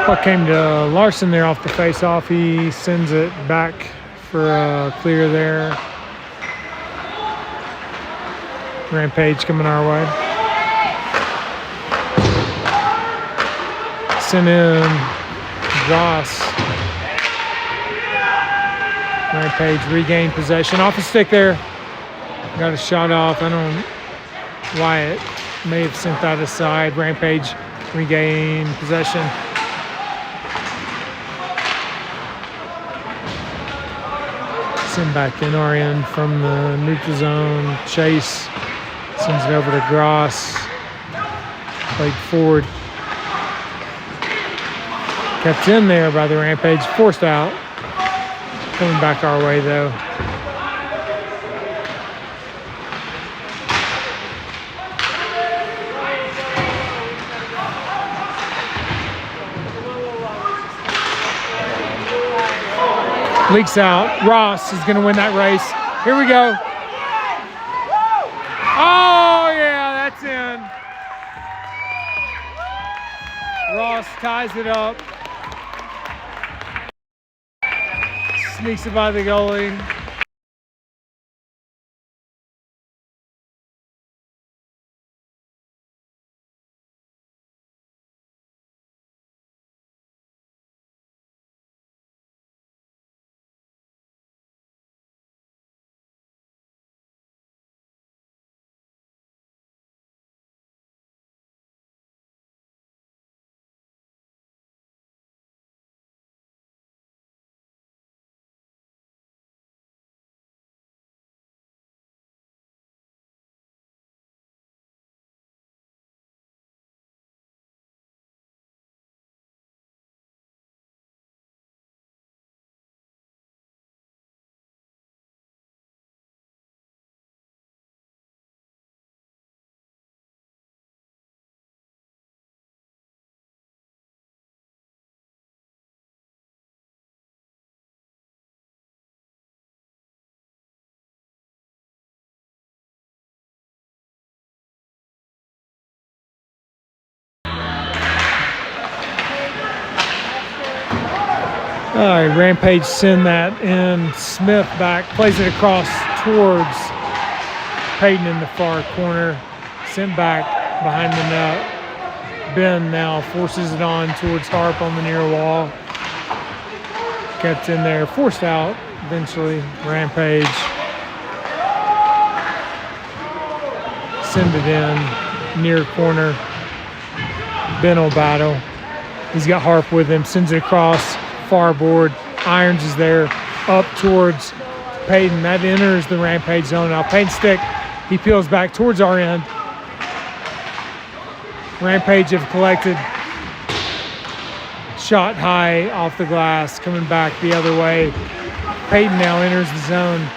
Puck came to Larson there off the face-off. He sends it back for a clear there. Rampage coming our way. Send in Goss. Rampage regained possession. Off the stick there. Got a shot off. I don't know why it may have sent that aside. Rampage regained possession. Send back in our end from the neutral zone. Chase sends it over to Gross. Played forward. Kept in there by the Rampage. Forced out. Coming back our way though. Leaks out. Ross is going to win that race. Here we go. Oh, yeah, that's in. Ross ties it up. Sneaks it by the goalie. All right, Rampage send that in. Smith back, plays it across towards Peyton in the far corner. Sent back behind the net. Ben now forces it on towards Harp on the near wall. Kept in there, forced out eventually. Rampage. Send it in, near corner. Ben will battle. He's got Harp with him, sends it across. Far board. Irons is there up towards Peyton. That enters the Rampage zone. Now Peyton stick. He peels back towards our end. Rampage have collected. Shot high off the glass. Coming back the other way. Peyton now enters the zone.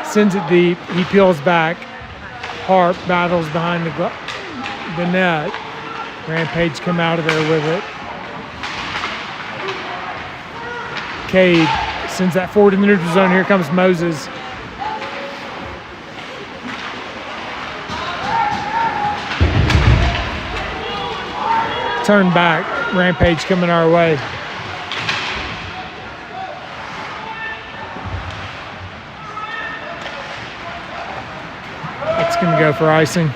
Sends it deep. He peels back. Harp battles behind the net. Rampage come out of there with it. Cade sends that forward in the neutral zone. Here comes Moses. Turn back. Rampage coming our way. It's going to go for icing.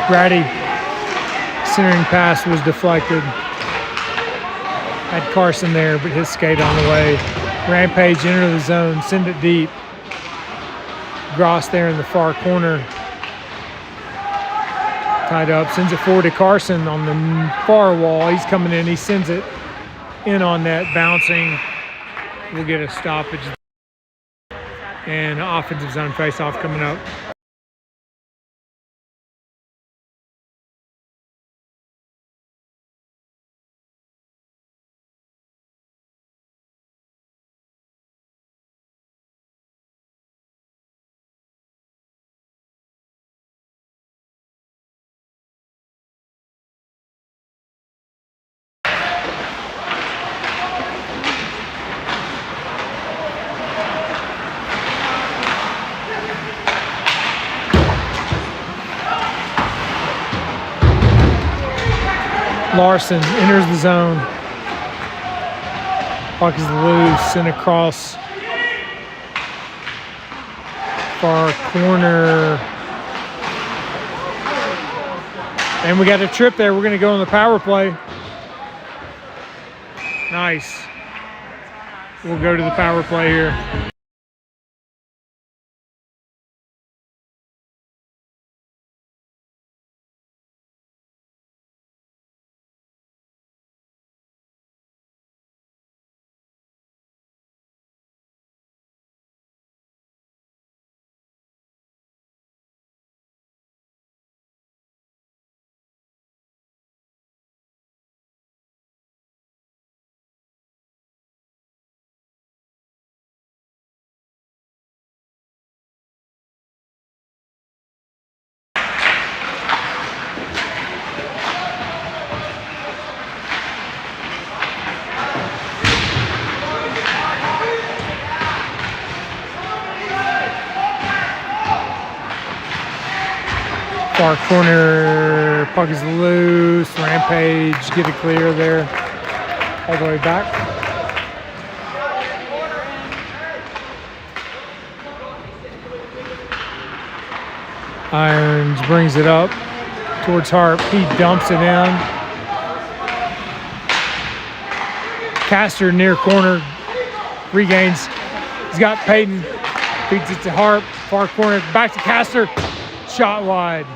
Grady, centering pass was deflected. Had Carson there, but his skate on the way. Rampage enter the zone, send it deep. Gross there in the far corner. Tied up, sends it forward to Carson on the far wall. He's coming in, he sends it in on net, bouncing. We'll get a stoppage. And offensive zone face-off coming up. Larson enters the zone. Puck is loose, sent across far corner. And we got a trip there. We're going to go on the power play. Nice. We'll go to the power play here. Far corner, puck is loose. Rampage, get it clear there. All the way back. Irons brings it up towards Harp. He dumps it in. Castor near corner, regains. He's got Payton, feeds it to Harp. Far corner, back to Castor. Shot wide.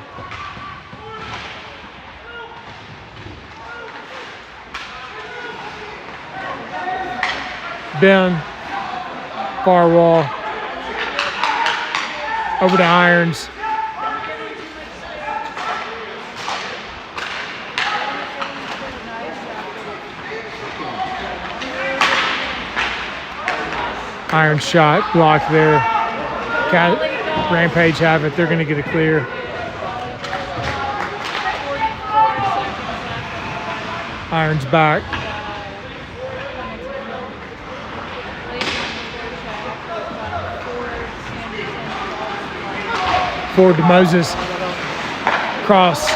Ben, far wall. Over to Irons. Iron shot blocked there. Rampage have it. They're going to get it clear. Iron's back. Forward to Moses. Cross.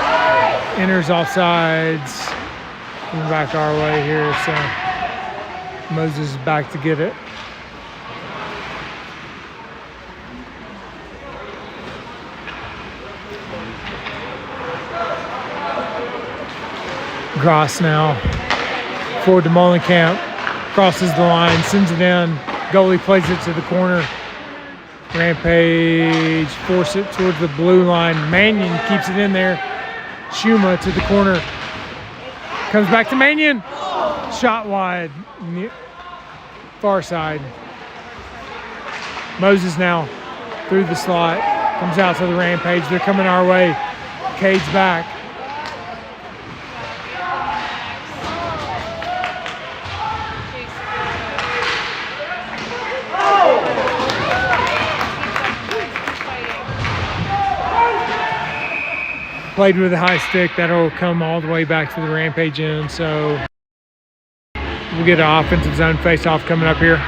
Enters offsides. Coming back our way here. So Moses is back to get it. Gross now, forward to Molenkamp, crosses the line, sends it in, goalie plays it to the corner. Rampage force it towards the blue line. Mannion keeps it in there. Shuma to the corner, comes back to Mannion, shot wide, far side. Moses now through the slot, comes out to the Rampage. They're coming our way. Cade's back. Played with a high stick. That'll come all the way back to the Rampage end. So we'll get an offensive zone face-off coming up here.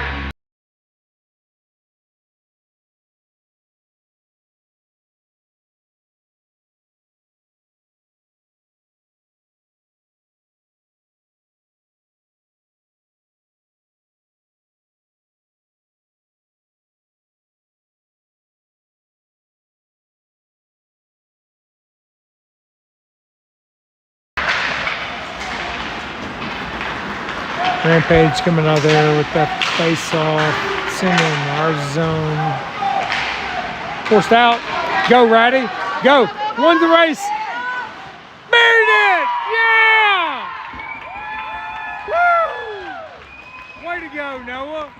Rampage coming out there with that face-off, sending our zone. Forced out. Go, Ratty. Go. Won the race. Buried it. Yeah. Woo. Way to go, Noah.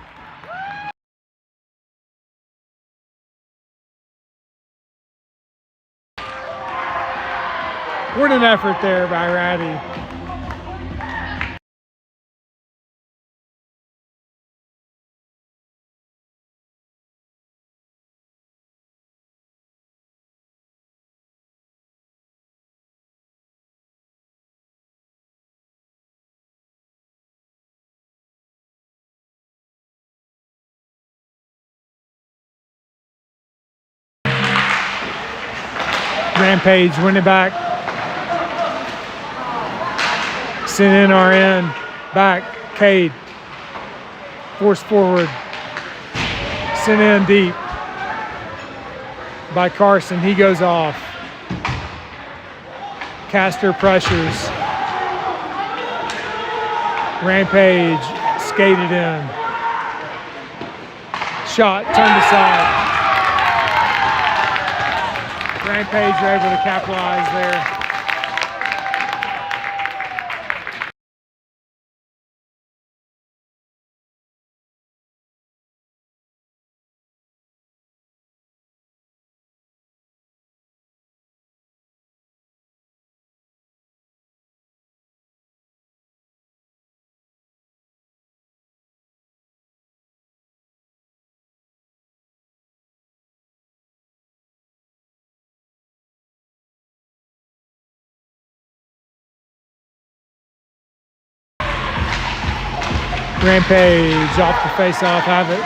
What an effort there by Ratty. Rampage win it back. Send in our end. Back. Cade. Force forward. Send in deep. By Carson. He goes off. Castor pressures. Rampage skated in. Shot turned aside. Rampage are able to capitalize there. Rampage off the face-off, have it.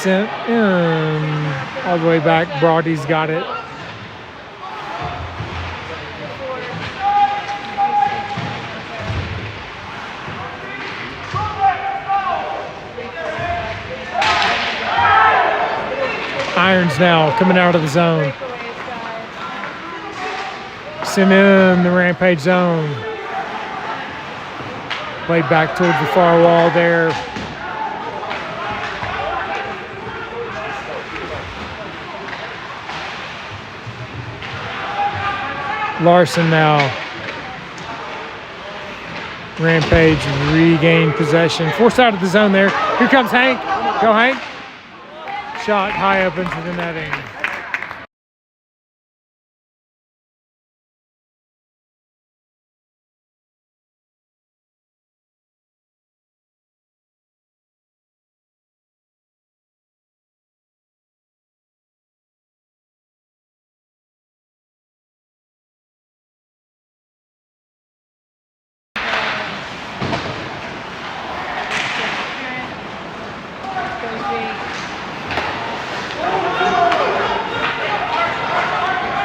sent in. All the way back. Broady's got it. Irons now coming out of the zone. Sent in the Rampage zone. Played back towards the far wall there. Larson now. Rampage regained possession. Forced out of the zone there. Here comes Hank. Go Hank. Shot high up into the netting.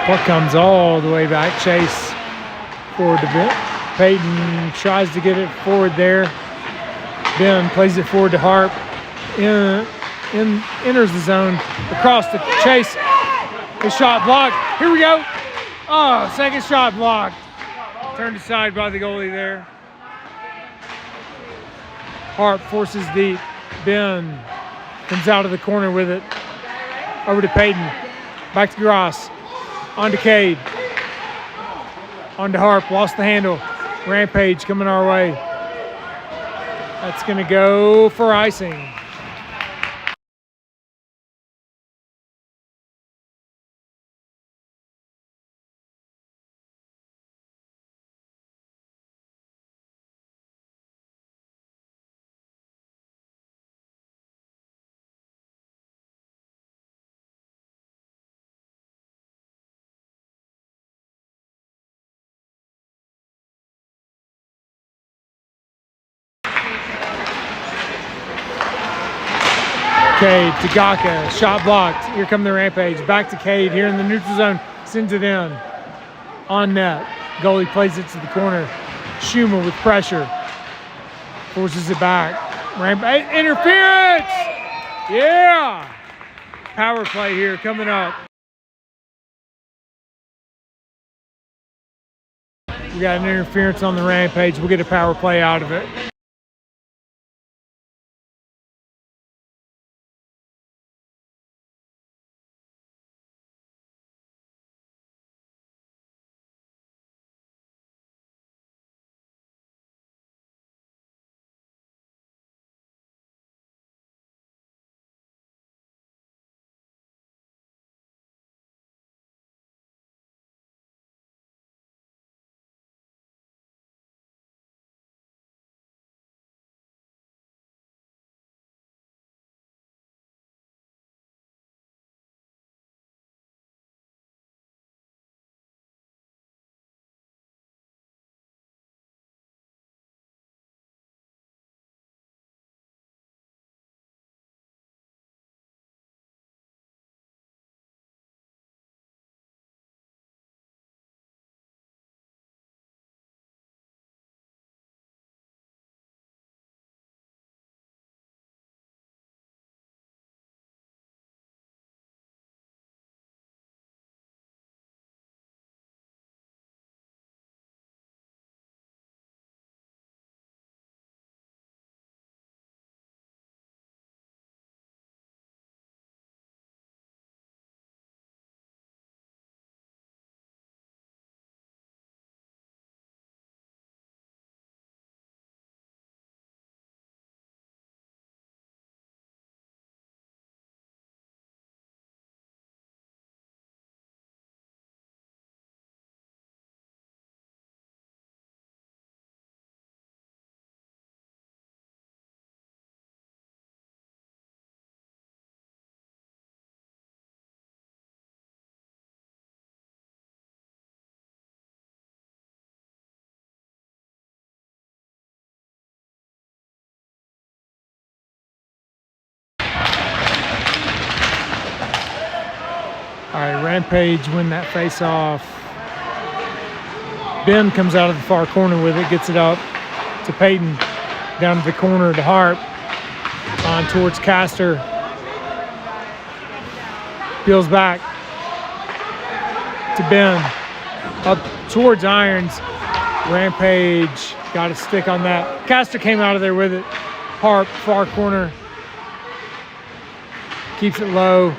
Puck comes all the way back. Chase forward to Ben. Peyton tries to get it forward there. Ben plays it forward to Harp. Enters the zone. Across the Chase. His shot blocked. Here we go. Oh, second shot blocked. Turned aside by the goalie there. Harp forces deep. Ben comes out of the corner with it. Over to Peyton. Back to Gross. On to Cade. On to Harp. Lost the handle. Rampage coming our way. That's going to go for icing. Cade, Tagaka, shot blocked. Here come the Rampage. Back to Cade here in the neutral zone. Sends it in. On net. Goalie plays it to the corner. Schumer with pressure. Forces it back. Rampage, interference! Yeah! Power play here coming up. We got an interference on the Rampage. We'll get a power play out of it. Rampage win that face-off. Ben comes out of the far corner with it, gets it up to Peyton, down to the corner to Harp, on towards Castor. Peels back to Ben, up towards Irons. Rampage got a stick on that. Castor came out of there with it. Harp, far corner, keeps it low.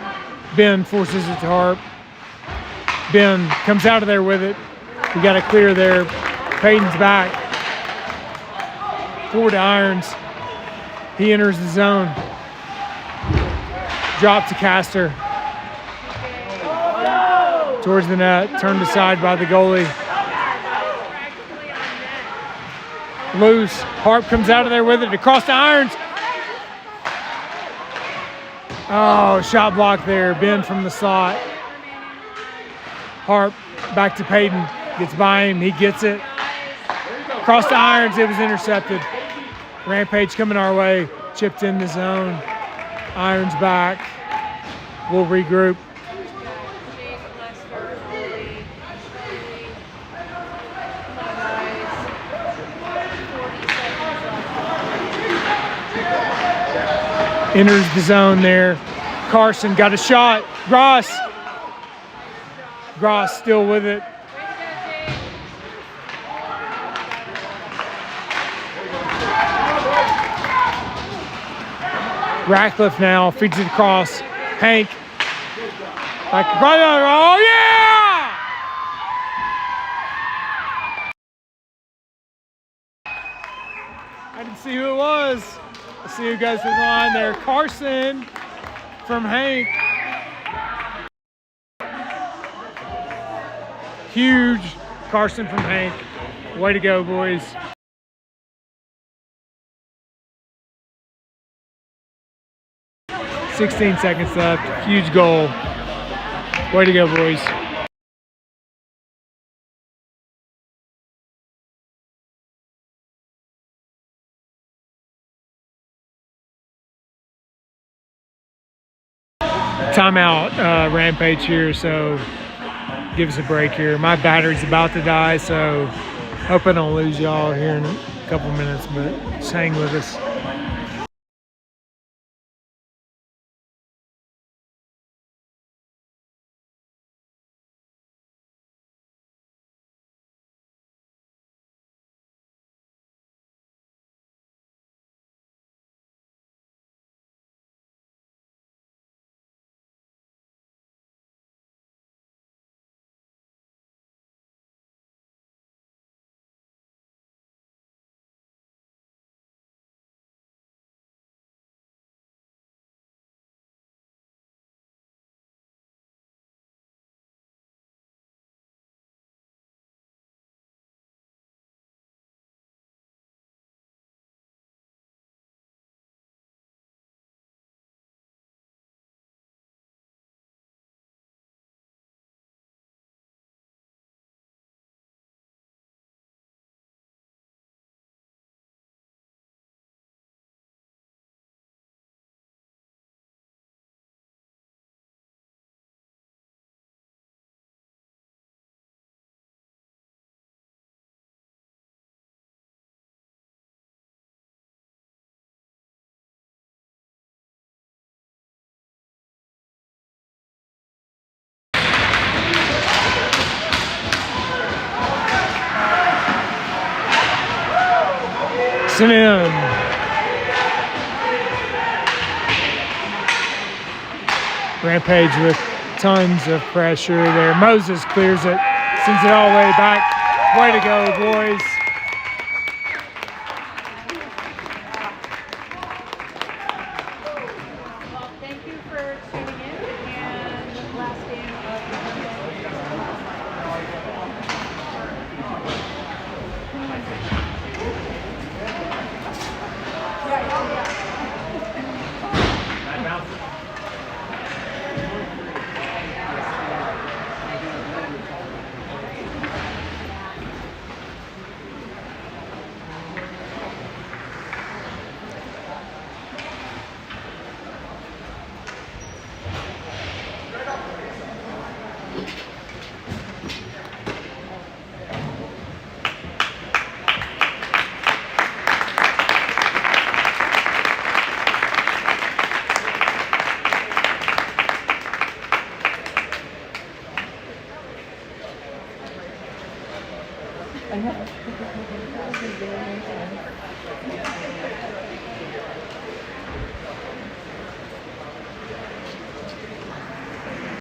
Ben forces it to Harp. Ben comes out of there with it. We got to clear there. Peyton's back. Forward to Irons. He enters the zone. Drop to Castor. Towards the net. Turned aside by the goalie. Loose. Harp comes out of there with it. Across to Irons. Oh, shot block there. Ben from the slot. Harp back to Peyton. Gets by him. He gets it. Across to Irons. It was intercepted. Rampage coming our way. Chipped in the zone. Irons back. We'll regroup. Enters the zone there. Carson got a shot. Gross still with it. Ratcliffe now feeds it across. Hank. Back across. Oh, yeah! I didn't see who it was. I see who goes to the line there. Carson from Hank. Huge. Carson from Hank. Way to go, boys. $16 seconds left. Huge goal. Way to go, boys. Timeout, Rampage here, so give us a break here. My battery's about to die, so hope I don't lose y'all here in a couple minutes, but just hang with us. Sent in. Rampage with tons of pressure there. Moses clears it, sends it all the way back. Way to go, boys. Well, thank you for tuning in, and last game I know. That would be very intense.